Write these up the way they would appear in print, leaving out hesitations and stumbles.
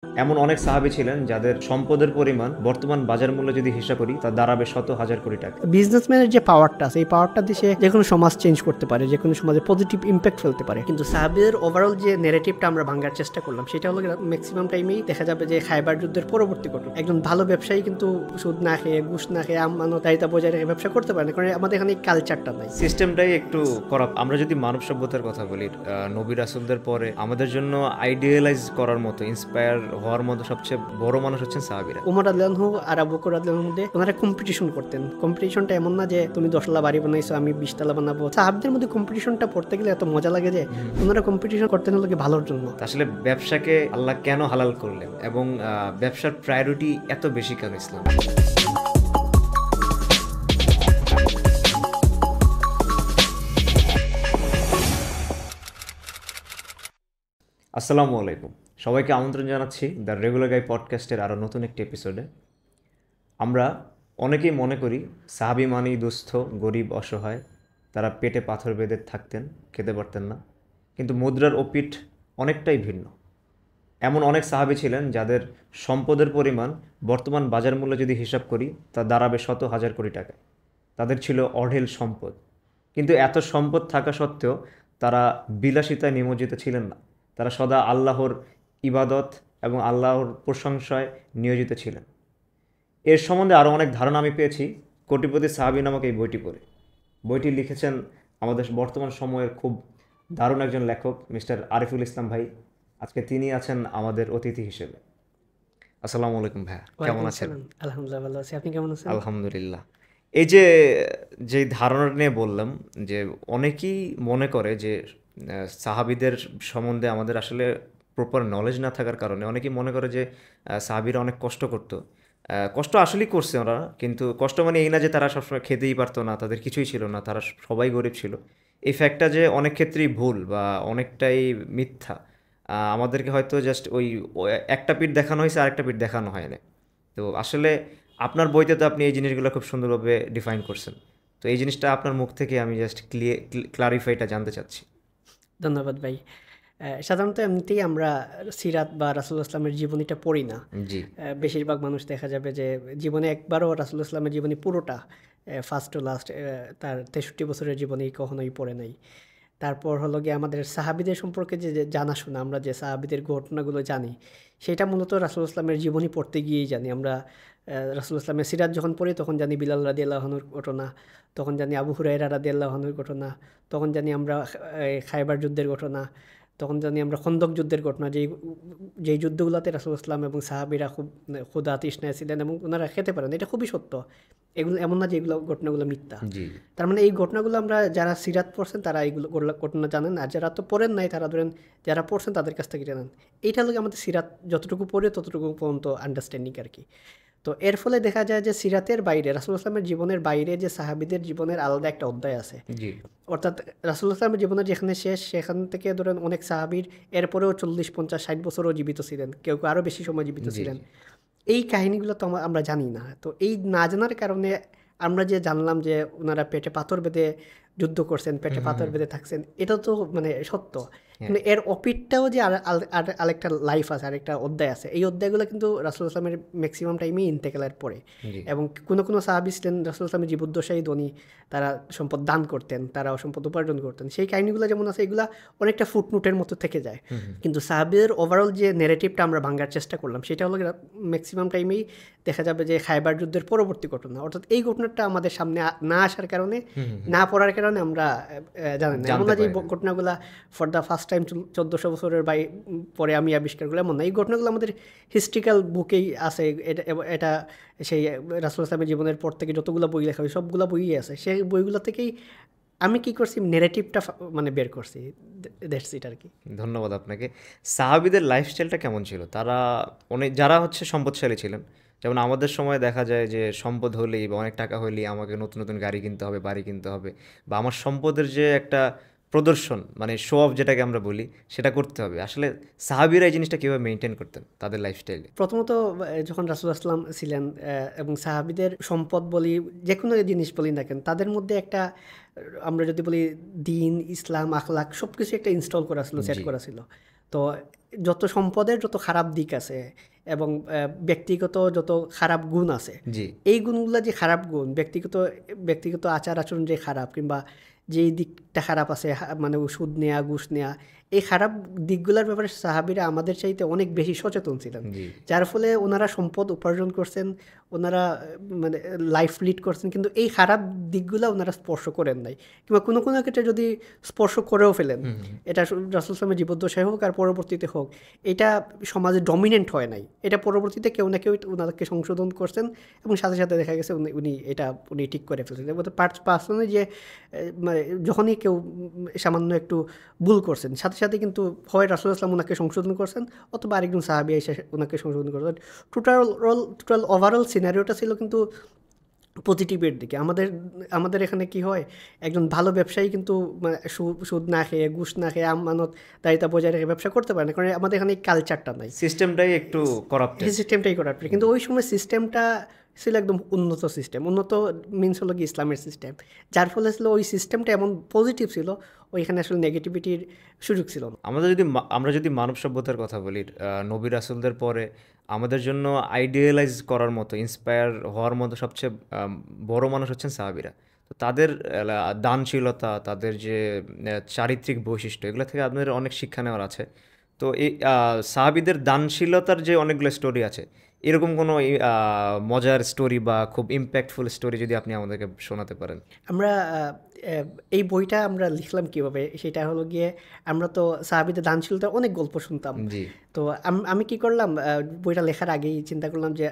এমন অনেক সাহাবী ছিলেন যাদের সম্পদের পরিমাণ বর্তমান বাজার মূল্য যদি হিসাব করি তা দাঁড়াবে শত হাজার কোটি টাকা। বিজনেসম্যানের যে পাওয়ারটা আছে এই পাওয়ারটা দিয়ে সে যে কোনো সমাজ চেঞ্জ করতে পারে, যে কোনো সমাজে পজিটিভ ইম্প্যাক্ট ফেলতে পারে। কিন্তু সাহাবীদের ওভারঅল যে নেরেটিভটা আমরা ভাঙার চেষ্টা করলাম সেটা হলো ম্যাক্সিমাম টাইমেই দেখা যাবে যে খায়বার যুদ্ধের পরবর্তী ঘটনা। একজন ভালো ব্যবসায়ী কিন্তু সুদ না খেয়ে, ঘুষ না খেয়ে, আমানতদারিতা বজায় রেখে ব্যবসা করতে পারে না, কারণ আমাদের এখানে এই কালচারটা নাই। সিস্টেমটাই একটু করাপ্ট। আমরা যদি মানব সভ্যতার কথা বলি, নবী রাসূলদের পরে আমাদের জন্য আইডিয়ালাইজ করার মতো, ইন্সপায়ার হওয়ার মতো সবচেয়ে বড় মানুষ হচ্ছেন সাহাবীরা। উমর রাদিয়াল্লাহু আর আবু বকর রাদিয়াল্লাহুর মধ্যে ওনারা কম্পিটিশন করতেন। কম্পিটিশনটা এমন না যে তুমি 10 তলা বাড়ি বানাইছো আমি 20 তলা বানাবো। সাহাবীদের মধ্যে কম্পিটিশনটা পড়তে গেলে এত মজা লাগে যে ওনারা কম্পিটিশন করতেন হলো কি ভালোর জন্য। আসলে ব্যবসাকে আল্লাহ কেন হালাল করলেন এবং ব্যবসার প্রায়োরিটি এত বেশি কেন ইসলাম? আসসালামু আলাইকুম, সবাইকে আমন্ত্রণ জানাচ্ছি দ্য রেগুলার গাই পডকাস্টের আরও নতুন একটি এপিসোডে। আমরা অনেকেই মনে করি সাহাবী মানেই দুস্থ, গরিব, অসহায়। তারা পেটে পাথর বেঁধে থাকতেন, খেতে পারতেন না। কিন্তু মুদ্রার ওপিঠ অনেকটাই ভিন্ন। এমন অনেক সাহাবী ছিলেন যাদের সম্পদের পরিমাণ বর্তমান বাজার মূল্য যদি হিসাব করি তা দাঁড়াবে শত হাজার কোটি টাকায়। তাদের ছিল অঢেল সম্পদ, কিন্তু এত সম্পদ থাকা সত্ত্বেও তারা বিলাসিতায় নিমজ্জিত ছিলেন না। তারা সদা আল্লাহর ইবাদত এবং আল্লাহর প্রশংসায় নিয়োজিত ছিলেন। এর সম্বন্ধে আরও অনেক ধারণা আমি পেয়েছি কোটিপতি সাহাবী নামক এই বইটি পড়ে। বইটি লিখেছেন আমাদের বর্তমান সময়ের খুব দারুণ একজন লেখক, মিস্টার আরিফুল ইসলাম ভাই। আজকে তিনি আছেন আমাদের অতিথি হিসেবে। আসসালামু আলাইকুম ভাইয়া, কেমন আছেন? আলহামদুলিল্লাহ ভালো আছি, আপনি কেমন আছেন? আলহামদুলিল্লাহ। এই যে যে ধারণাটা নিয়ে বললাম, যে অনেকেই মনে করে যে সাহাবীদের সম্বন্ধে আমাদের আসলে প্রপার নলেজ না থাকার কারণে অনেকেই মনে করে যে সাহাবীরা অনেক কষ্ট করতো। কষ্ট আসলেই করছে ওরা, কিন্তু কষ্ট মানে এই না যে তারা সবসময় খেতেই পারতো না, তাদের কিছুই ছিল না, তারা সবাই গরিব ছিল। এই ফ্যাক্টটা যে অনেক ক্ষেত্রেই ভুল বা অনেকটাই মিথ্যা। আমাদেরকে হয়তো জাস্ট একটা পিঠ দেখানো হয়েছে, আরেকটা পিঠ দেখানো হয় না। তো আসলে আপনার বইতে তো আপনি এই জিনিসগুলো খুব সুন্দরভাবে ডিফাইন করছেন। তো এই জিনিসটা আপনার মুখ থেকে আমি জাস্ট ক্লারিফাইটা জানতে চাচ্ছি। ধন্যবাদ ভাই। সাধারণত এমনিতেই আমরা সিরাত বা রাসূলুল্লাহ ইসলামের জীবনীটা পড়ি না। জি। বেশিরভাগ মানুষ দেখা যাবে যে জীবনে একবারও রাসূলুল্লাহ ইসলামের জীবনী পুরোটা ফার্স্ট টু লাস্ট তার 63 বছরের জীবনী কখনোই পড়ে নাই। তারপর হলো গিয়ে আমাদের সাহাবীদের সম্পর্কে যে জানাশোনা, আমরা যে সাহাবীদের ঘটনাগুলো জানি সেটা মূলত রাসূলুল্লাহ ইসলামের জীবনী পড়তে গিয়েই জানি। আমরা রাসূলুল্লাহ ইসলামের সিরাত যখন পড়ি তখন জানি বিলাল রাদিয়াল্লাহু আনহুর ঘটনা, তখন জানি আবু হুরায়রা রাদিয়াল্লাহু আনহুর ঘটনা, তখন জানি আমরা খায়বার যুদ্ধের ঘটনা, তখন জানি আমরা খন্দক যুদ্ধের ঘটনা, যেই যুদ্ধগুলোতে রাসূলুল্লাহ ইসলাম এবং সাহাবীরা খুব ক্ষুধা তৃষ্ণায় ছিলেন এবং ওনারা খেতে পারেন। এটা খুবই সত্য। এগুলো এমন না যে এগুলো ঘটনাগুলো মিথ্যা। জি। তার মানে এই ঘটনাগুলো আমরা যারা সিরাত পড়ছেন তারা এইগুলো ঘটনা জানেন, আর যারা তো পড়েন নাই তারা ধরেন যারা পড়ছেন তাদের কাছ থেকে জানেন। এইটা হলো আমাদের সিরাত যতটুকু পড়ে ততটুকু পর্যন্ত আন্ডারস্ট্যান্ডিং আর কি। তো এর ফলে দেখা যায় যে সিরাতের বাইরে রাসূলুল্লাহ ইসলামের জীবনের বাইরে যে সাহাবীদের জীবনের আলাদা একটা অধ্যায় আছে। জি। অর্থাৎ রাসূলুল্লাহ ইসলামের জীবনের যেখানে শেষ সেখান থেকে ধরেন অনেক সাহাবীর এরপরেও 40, 50, 60 বছরও জীবিত ছিলেন, কেউ কেউ আরও বেশি সময় জীবিত জি। ছিলেন। এই কাহিনীগুলো তো আমরা জানি না। তো এই না জানার কারণে আমরা যে জানলাম যে ওনারা পেটে পাথর বেঁধে যুদ্ধ করছেন, পেটে পাথর বেঁধে থাকছেন, এটা তো মানে সত্য। কিন্তু এর অপিঠটাও যে আরেকটা লাইফ আছে, আরেকটা অধ্যায় আছে। এই অধ্যায়গুলো কিন্তু রাসূলুল্লাহ ইসলামের ম্যাক্সিমাম টাইমেই ইন্তেকালের পরে। জি। এবং কোনো সাহাবী ছিলেন রাসূলুল্লাহ ইসলামের জীবদ্দশায় ধনী, তারা সম্পদ দান করতেন, তারাও সম্পদ উপার্জন করতেন। সেই কাহিনীগুলো যেমন আছে এগুলা অনেকটা ফুটনোটের মতো থেকে যায়। কিন্তু সাহাবীদের ওভারঅল যে নেরেটিভটা আমরা ভাঙার চেষ্টা করলাম সেটা হলো ম্যাক্সিমাম টাইমেই দেখা যাবে যে খায়বার যুদ্ধের পরবর্তী ঘটনা। অর্থাৎ এই ঘটনাটা আমাদের সামনে না আসার কারণে, না পড়ার কারণে আমরা জানি না। এমন না যে এই ঘটনাগুলা ফর দ্য ফার্স্ট টাইম 1400 বছরের পরে আমি আবিষ্কার করলাম, এমন না। এই ঘটনাগুলো আমাদের হিস্ট্রিক্যাল বুকেই আছে। এটা সেই রাসূলুল্লাহ ইসলামের জীবনের পর থেকে যতগুলো বই লেখা হয় সবগুলো বইই আছে। সেই বইগুলো থেকেই আমি কী করছি, নেরেটিভটা মানে বের করছি। দ্যাটস ইট আর কি। ধন্যবাদ আপনাকে। সাহাবীদের লাইফস্টাইলটা কেমন ছিল? তারা যারা হচ্ছে সম্পদশালী ছিলেন, যেমন আমাদের সময় দেখা যায় যে সম্পদ হলেই বা অনেক টাকা হলেই আমাকে নতুন নতুন গাড়ি কিনতে হবে, বাড়ি কিনতে হবে, বা আমার সম্পদের যে একটা প্রদর্শন, মানে শো অফ যেটাকে আমরা বলি, সেটা করতে হবে। আসলে সাহাবীরা এই জিনিসটা কীভাবে মেনটেন করতেন তাদের লাইফস্টাইলে? প্রথমত যখন রাসূলুল্লাহ সাল্লাল্লাহু আলাইহি ওয়াসাল্লাম ছিলেন এবং সাহাবীদের সম্পদ বলি, যে কোনো জিনিস বলি না কেন, তাদের মধ্যে একটা আমরা যদি বলি দিন, ইসলাম, আখলাক সব কিছু একটা ইনস্টল করা ছিল, সেট জি। করা ছিল। তো যত সম্পদের যত খারাপ দিক আছে এবং ব্যক্তিগত যত খারাপ গুণ আছে, জি এই গুণগুলো যে খারাপ গুণ, ব্যক্তিগত আচার আচরণ যে খারাপ কিংবা যেই দিকটা খারাপ আছে, মানে সুদ নেয়া, ঘুষ নেয়া, এই খারাপ দিকগুলোর ব্যাপারে সাহাবীরা আমাদের চাইতে অনেক বেশি সচেতন ছিলেন, জি যার ফলে ওনারা সম্পদ উপার্জন করছেন, ওনারা মানে লাইফ লিড করছেন, কিন্তু এই খারাপ দিকগুলো ওনারা স্পর্শ করেন নাই, কিংবা কোনো কোনো ক্ষেত্রে যদি স্পর্শ করেও ফেলেন, এটা রাসূল সাল্লাল্লাহু জীবদ্দশায় হোক আর পরবর্তীতে হোক, এটা সমাজে ডমিনেন্ট হয় নাই, এটা পরবর্তীতে কেউ না কেউ ওনাদেরকে সংশোধন করছেন এবং সাথে সাথে দেখা গেছে উনি ঠিক করে ফেলছেন। পার্সোনালি যে মানে যখনই কেউ সামান্য একটু ভুল করছেন, সাথে সাথে কিন্তু হয় রাসূলুল্লাহ সাল্লাল্লাহু ওনাকে সংশোধন করছেন অথবা আরেকজন সাহাবী এসে ওনাকে সংশোধন করছেন। টোটাল ওভারঅল সিনারিওটা ছিল কিন্তু পজিটিভের দিকে। আমাদের এখানে কি হয়, একজন ভালো ব্যবসায়ী কিন্তু মানে সুদ না খেয়ে, ঘুষ না খেয়ে, আমানত দায়িত্ব বজায় রেখে ব্যবসা করতে পারে না, কারণ আমাদের এখানে এই কালচারটা নাই, সিস্টেমটাই একটু করাপ্টেড। এই সিস্টেমটাই করার। কিন্তু ওই সময় সিস্টেমটা ছিল একদম উন্নত সিস্টেম। উন্নত মিনস হলো কি ইসলামের সিস্টেম, যার ফলে ছিল ওই সিস্টেমটা এমন পজিটিভ ছিল, ওইখানে আসলে নেগেটিভিটির সুযোগ ছিল না। আমরা যদি মানব সভ্যতার কথা বলি, নবী রাসূলদের পরে আমাদের জন্য আইডিয়ালাইজ করার মতো, ইন্সপায়ার হওয়ার মতো সবচেয়ে বড় মানুষ হচ্ছেন সাহাবীরা। তো তাদের দানশীলতা, তাদের যে চারিত্রিক বৈশিষ্ট্য, এগুলো থেকে আপনাদের অনেক শিক্ষা নেওয়ার আছে। তো এই সাহাবীদের দানশীলতার যে অনেকগুলো স্টোরি আছে, এরকম কোনো মজার স্টোরি বা খুব ইম্প্যাক্টফুল স্টোরি যদি আপনি আমাদেরকে শোনাতে পারেন। আমরা এই বইটা আমরা লিখলাম কিভাবে, সেটা হলো গিয়ে আমরা তো সাহাবীদের দানশীলতার অনেক গল্প শুনতাম। জি তো আমি কি করলাম, বইটা লেখার আগেই চিন্তা করলাম যে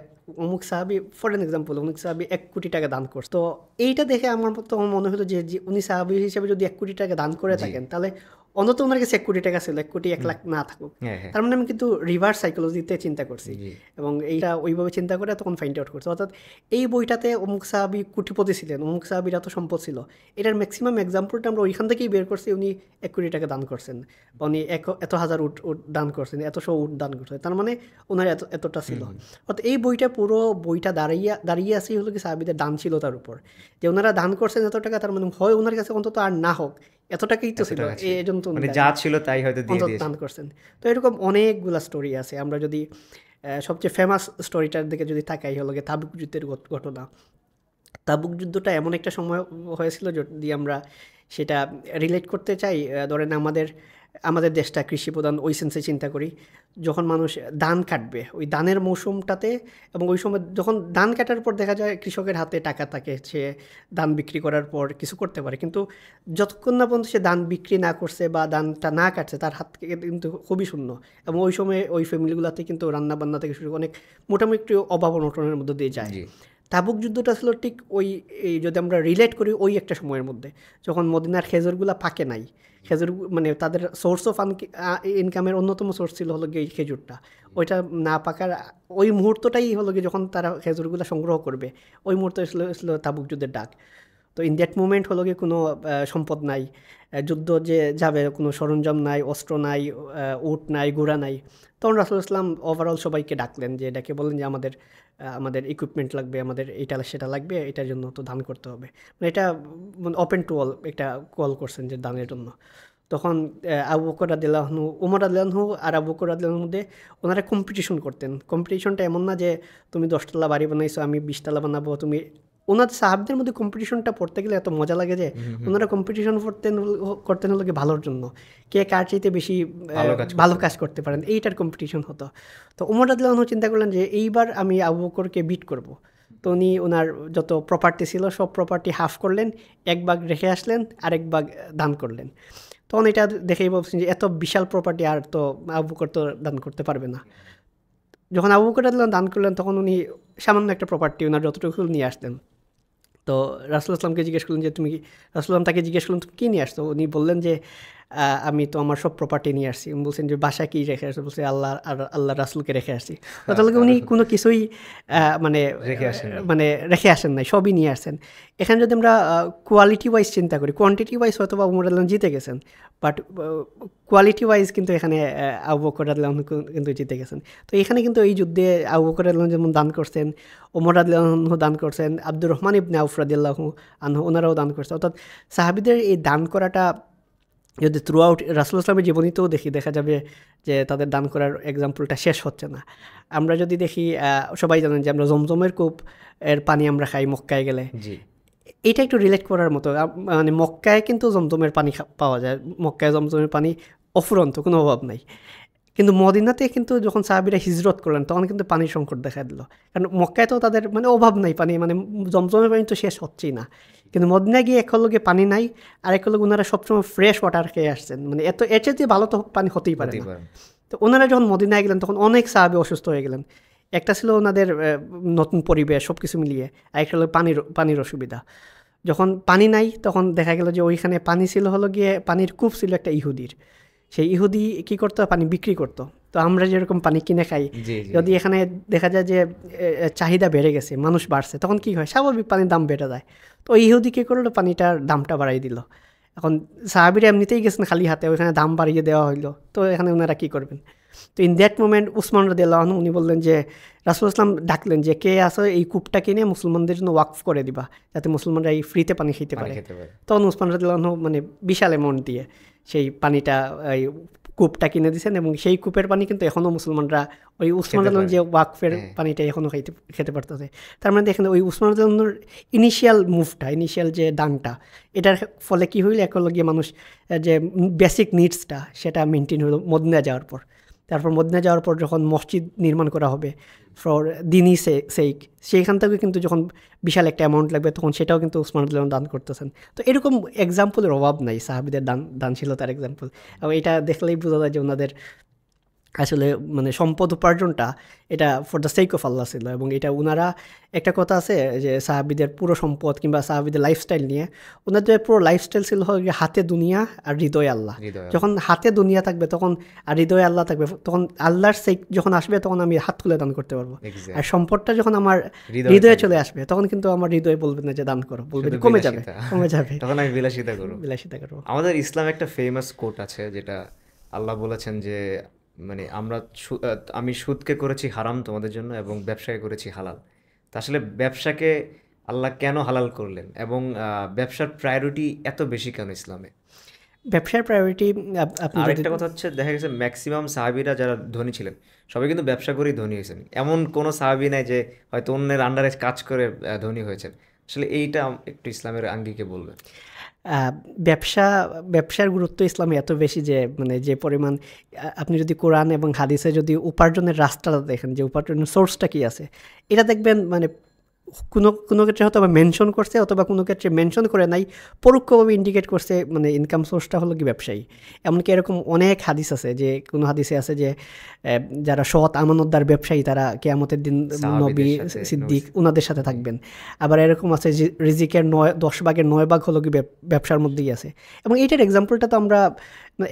অমুক সাহাবী, ফর এন এক্সাম্পল, অমুক সাহাবী 1 কোটি টাকা দান করছে। তো এইটা দেখে আমার তো মনে হলো যে উনি সাহাবী হিসেবে যদি 1 কোটি টাকা দান করে থাকেন, তাহলে অন্তত ওনার কাছে 1 কোটি টাকা ছিল, 1 কোটি 1 লাখ না থাকুক। হ্যাঁ হ্যাঁ তার মানে আমি কিন্তু রিভার্স সাইকোলজিতে চিন্তা করছি জি এবং এইটা ওইভাবে চিন্তা করে তখন ফাইন্ড আউট করছে। অর্থাৎ এই বইটাতে অমুক সাহাবী কোটিপতি ছিলেন, অমুক সাহাবীর এত সম্পদ ছিল, এটার ম্যাক্সিমাম এক্সাম্পলটা আমরা ওইখান থেকেই বের করছি। উনি 1 কোটি টাকা দান করছেন, বা উনি এত হাজার উট দান করছেন, 100 উট দান করছেন, তার মানে ওনার এতটা ছিল। অর্থাৎ এই পুরো বইটা দাঁড়িয়ে আছে হলো কি সাহাবীদের দানশীলতার উপর, যে ওনারা দান করছেন এত টাকা, তার মানে হয় ওনার কাছে অন্তত আর না হোক এত টাকাই তো ছিল, এই জন্য তো মানে যা ছিল তাই হয়তো দিয়ে দিয়েছে। দান করছেন। তো এরকম অনেকগুলা স্টোরি আছে। আমরা যদি সবচেয়ে ফেমাস স্টোরিটার দিকে যদি তাকাই, হলো গিয়ে তাবুক যুদ্ধের ঘটনা। তাবুক যুদ্ধটা এমন একটা সময় হয়েছিল যদি আমরা সেটা রিলেট করতে চাই, ধরেন আমাদের দেশটা কৃষি প্রধান, ওই সেন্সে চিন্তা করি, যখন মানুষ ধান কাটবে ওই ধানের মৌসুমটাতে, এবং ওই সময় যখন ধান কাটার পর দেখা যায় কৃষকের হাতে টাকা থাকে, সে ধান বিক্রি করার পর কিছু করতে পারে, কিন্তু যতক্ষণ না পর্যন্ত সে ধান বিক্রি না করছে বা ধানটা না কাটছে, তার হাত থেকে কিন্তু খুবই শূন্য। এবং ওই সময় ওই ফ্যামিলিগুলোতে কিন্তু রান্নাবান্না থেকে শুরু অনেক মোটামুটি অভাব অনটনের মধ্যে দিয়ে যায়। তাবুক যুদ্ধটা ছিল ঠিক এই যদি আমরা রিলেট করি ওই একটা সময়ের মধ্যে, যখন মদিনার খেজুরগুলো পাকে নাই, খেজুর মানে তাদের সোর্স অফ ইনকামের অন্যতম সোর্স ছিল হলো গিয়ে এই খেজুরটা, ওইটা না পাকার ওই মুহূর্তটাই হলো গিয়ে যখন তারা খেজুরগুলো সংগ্রহ করবে, ওই মুহূর্তে ছিল তাবুক যুদ্ধের ডাক। তো ইন দ্যাট মুমেন্ট হলো গিয়ে কোনো সম্পদ নাই, যুদ্ধ যে যাবে কোনো সরঞ্জাম নাই, অস্ত্র নাই, উট নাই, ঘোড়া নাই। তখন রাসূলুল্লাহ সাল্লাল্লাহু আলাইহি ওয়াসাল্লাম ওভারঅল সবাইকে ডাকলেন, যে ডেকে বললেন যে আমাদের ইকুইপমেন্ট লাগবে, আমাদের এটা সেটা লাগবে, এটার জন্য তো দান করতে হবে। মানে এটা ওপেন টু অল একটা কল করছেন যে দানের জন্য। তখন আবু বকর রাদিয়াল্লাহু আনহু, ওমর রাদিয়াল্লাহু আনহু আর আবু বকর রাদিয়াল্লাহু আনহুর মধ্যে ওনারা কম্পিটিশন করতেন। কম্পিটিশনটা এমন না যে তুমি 10 তলা বাড়ি বানাইছো, আমি 20 তলা বানাবো, তুমি ওনাদের সাহাবদের মধ্যে কম্পিটিশনটা পড়তে গেলে এত মজা লাগে যে ওনারা কম্পিটিশন করতেন হলো কি ভালোর জন্য, কে কার চাইতে বেশি ভালো কাজ করতে পারেন, এইটার কম্পিটিশন হতো। তো ওমর রাদিয়াল্লাহু আনহু চিন্তা করলেন যে এইবার আমি আবু বকরকে বিট করব। তো উনি ওনার যত প্রপার্টি ছিল সব প্রপার্টি হাফ করলেন, 1 ভাগ রেখে আসলেন, আরেক ভাগ দান করলেন। তখন এটা দেখেই বলছেন যে এত বিশাল প্রপার্টি আর তো আবু বকর তো দান করতে পারবে না। যখন আবু বকর রাদিয়াল্লাহু আনহু দান করলেন, তখন উনি সামান্য একটা প্রপার্টি ওনার যতটুকু নিয়ে আসলেন। তো রাসূলুল্লাহ সাল্লামকে জিজ্ঞেস করলেন যে তুমি, রাসূলুল্লাহ তাকে জিজ্ঞেস করলেন তুমি কী নিয়ে আসছো? উনি বললেন যে আমি তো আমার সব প্রপার্টি নিয়ে আসছি। বলছেন যে বাসায় কী রেখে আসছো? বলছে আল্লাহ রাসূলকে রেখে আসছি। তাহলে উনি কোনো কিছুই রেখে আসেন নাই, সবই নিয়ে আসছেন। এখানে যদি আমরা কোয়ালিটি ওয়াইজ চিন্তা করি, কোয়ান্টিটি ওয়াইজ হয়তো বা ওমর রাদিয়াল্লাহু আনহু জিতে গেছেন, বাট কোয়ালিটি ওয়াইজ কিন্তু এখানে আবু বকর রাদিয়াল্লাহু আনহু কিন্তু জিতে গেছেন। তো এখানে কিন্তু এই যুদ্ধে আবু বকর রাদিয়াল্লাহু আনহু যেমন দান করছেন, ওমর রাদিয়াল্লাহু আনহু দান করছেন, আব্দুর রহমান ইবনে আউফ রাদিয়াল্লাহু আনহু ওনারাও দান করছেন। অর্থাৎ সাহাবীদের এই দান করাটা যদি থ্রু আউট রাসূলুল্লাহ সাল্লাল্লাহু আলাইহি জীবনীতেও দেখা যাবে যে তাদের দান করার এক্সাম্পলটা শেষ হচ্ছে না। আমরা যদি দেখি সবাই জানেন যে আমরা জমজমের কূপ এর পানি আমরা খাই মক্কায় গেলে। জি এটা একটু রিলেট করার মতো। মানে মক্কায় কিন্তু জমজমের পানি পাওয়া যায়, মক্কায় জমজমের পানি অফুরন্ত, কোনো অভাব নাই। কিন্তু মদিনাতে কিন্তু যখন সাহাবীরা হিজরত করলেন তখন কিন্তু পানির সংকট দেখা দিল, কারণ মক্কায় তো তাদের মানে অভাব নাই পানি, মানে জমজমের পানি তো শেষ হচ্ছেই না। কিন্তু মদিনায় গিয়ে একলগে পানি নাই, আর একলগে ওনারা সবসময় ফ্রেশ ওয়াটার খেয়ে আসছেন, মানে এত এর চেয়ে ভালো তো পানি হতেই পারে না। তো ওনারা যখন মদিনায় গেলেন তখন অনেক সাহাবী অসুস্থ হয়ে গেলেন। একটা ছিল ওনাদের নতুন পরিবেশ সব কিছু মিলিয়ে, আর একটা হলো পানির অসুবিধা। যখন পানি নাই তখন দেখা গেল যে ওইখানে পানি ছিল হলো গিয়ে পানির কূপ ছিল একটা ইহুদির। সেই ইহুদি কী করতো, পানি বিক্রি করতো। তো আমরা যেরকম পানি কিনে খাই, যদি এখানে দেখা যায় যে চাহিদা বেড়ে গেছে, মানুষ বাড়ছে, তখন কি হয়, স্বাভাবিক পানির দাম বেড়ে যায়। তো ওই ইহুদি কী করলো, পানিটার দামটা বাড়াই দিল। এখন সাহাবীরা এমনিতেই গেছেন খালি হাতে, ওইখানে দাম বাড়িয়ে দেওয়া হইলো, তো এখানে ওনারা কী করবেন। তো ইন দ্যাট মোমেন্ট উসমান রাদিয়াল্লাহু আনহু উনি বললেন যে, রাসূলুল্লাহ সাল্লাল্লাহু আলাইহি ওয়াসাল্লাম ডাকলেন যে কে আসো এই কূপটা কিনে মুসলমানদের জন্য ওয়াকফ করে দিবা, যাতে মুসলমানরা এই ফ্রিতে পানি খেতে পারে। তখন উসমান রাদিয়াল্লাহু আনহু মানে বিশাল অ্যামাউন্ট দিয়ে সেই পানিটা এই কূপটা কিনে দিয়েছেন, এবং সেই কূপের পানি কিন্তু এখনও মুসলমানরা ওই উসমান রাদিয়াল্লাহু যে ওয়াকফের পানিটা এখনও খেতে পারতেছে। তার মানে দেখেন ওই উসমান রাদিয়াল্লাহুর ইনিশিয়াল যে দানটা, এটার ফলে কি হইল, একলগে মানুষ যে বেসিক নিডসটা সেটা মেনটেন হলো মদিনা যাওয়ার পর। তারপর মদিনা যাওয়ার পর যখন মসজিদ নির্মাণ করা হবে ফর দিনই সেইক, সেইখান থেকে কিন্তু যখন বিশাল একটা অ্যামাউন্ট লাগবে তখন সেটাও কিন্তু উসমান রাদিয়াল্লাহু দান করতেছেন। তো এরকম এক্সাম্পলের অভাব নাই সাহাবীদের দানশীলতার এক্সাম্পল। এবং এটা দেখলেই বোঝা যায় যে ওনাদের আসলে মানে সম্পদ উপার্জনটা এটা ফর দ্য সেক অফ আল্লাহ ছিল। এবং এটা ওনারা একটা কথা আছে যে সাহাবীদের পুরো সম্পদ কিংবা সাহাবীদের লাইফস্টাইল নিয়ে, ওনাদের পুরো লাইফস্টাইল ছিল হাতে দুনিয়া আর হৃদয়ে আল্লাহ। যখন হাতে দুনিয়া থাকবে তখন আর হৃদয়ে আল্লাহ থাকবে, তখন আল্লাহর সেক যখন আসবে তখন আমি হাত খুলে দান করতে পারবো। আর সম্পদটা যখন আমার হৃদয়ে চলে আসবে তখন কিন্তু আমার হৃদয়ে বলবে না যে দান করো, বলবে কমে যাবে তখন আমি বিলাসিতা করবো। আমাদের ইসলাম একটা ফেমাস কোট আছে যেটা আল্লাহ বলেছেন যে মানে আমি সুদকে করেছি হারাম তোমাদের জন্য এবং ব্যবসাকে করেছি হালাল। তা আসলে ব্যবসাকে আল্লাহ কেন হালাল করলেন, এবং ব্যবসার প্রায়োরিটি এত বেশি কেন ইসলামে? ব্যবসার প্রায়োরিটি আরেকটা কথা হচ্ছে, দেখা গেছে ম্যাক্সিমাম সাহাবীরা যারা ধনী ছিলেন সবাই কিন্তু ব্যবসা করেই ধনী হয়েছেন, এমন কোনো সাহাবী নাই যে হয়তো অন্যের আন্ডারে কাজ করে ধনী হয়েছেন। আসলে এইটা একটু ইসলামের আঙ্গিকে বলবেন। ব্যবসার গুরুত্ব ইসলামে এত বেশি যে মানে যে পরিমাণ, আপনি যদি কোরআন এবং হাদিসে যদি উপার্জনের রাস্তাটা দেখেন, যে উপার্জনের সোর্সটা কী আছে, এটা দেখবেন মানে কোনো ক্ষেত্রে হয়তো বা মেনশন করছে অথবা কোনো ক্ষেত্রে মেনশন করে নাই, পরোক্ষভাবে ইন্ডিকেট করছে মানে ইনকাম সোর্সটা হলো কি ব্যবসায়ী। এমনকি এরকম অনেক হাদিস আছে, যে কোনো হাদিসে আছে যে যারা সৎ আমানতদার ব্যবসায়ী তারা কিয়ামতের দিন নবী সিদ্দিক ওনাদের সাথে থাকবেন। আবার এরকম আছে যে রিজিকের 10 ভাগের 9 ভাগ হলো কি ব্যবসার মধ্যেই আছে। এবং এইটার এক্সাম্পলটা তো আমরা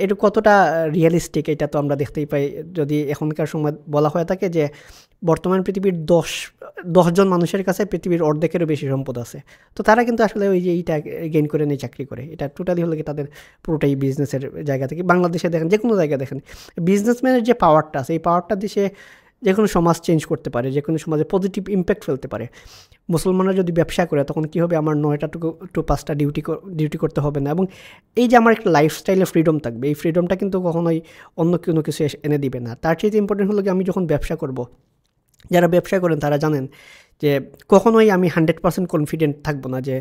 এটা কতটা রিয়েলিস্টিক এটা তো আমরা দেখতেই পাই, যদি এখনকার সময় বলা হয়ে থাকে যে বর্তমান পৃথিবীর 10 জন মানুষের কাছে পৃথিবীর অর্ধেকেরও বেশি সম্পদ আছে, তো তারা কিন্তু আসলে ওই যে এইটা গেইন করে নেই, চাকরি করে। এটা টোটালি হলো কি তাদের পুরোটাই বিজনেসের জায়গা থেকে। বাংলাদেশে দেখেন, যে কোনো জায়গায় দেখেন, বিজনেসম্যানের যে পাওয়ারটা আছে, এই পাওয়ারটা দিয়ে সে যে কোনো সমাজ চেঞ্জ করতে পারে, যে কোনো সমাজে পজিটিভ ইম্প্যাক্ট ফেলতে পারে। মুসলমানরা যদি ব্যবসা করে তখন কী হবে, আমার 9টা টু 5টা ডিউটি করতে হবে না, এবং এই যে আমার একটা লাইফস্টাইলে ফ্রিডম থাকবে, এই ফ্রিডমটা কিন্তু কখনোই অন্য কোনো কিছু এনে দিবে না। তার চেয়ে ইম্পর্টেন্ট হলো কি, আমি যখন ব্যবসা করব, যারা ব্যবসা করেন তারা জানেন যে কখনোই আমি 100% কনফিডেন্ট থাকবো না, যে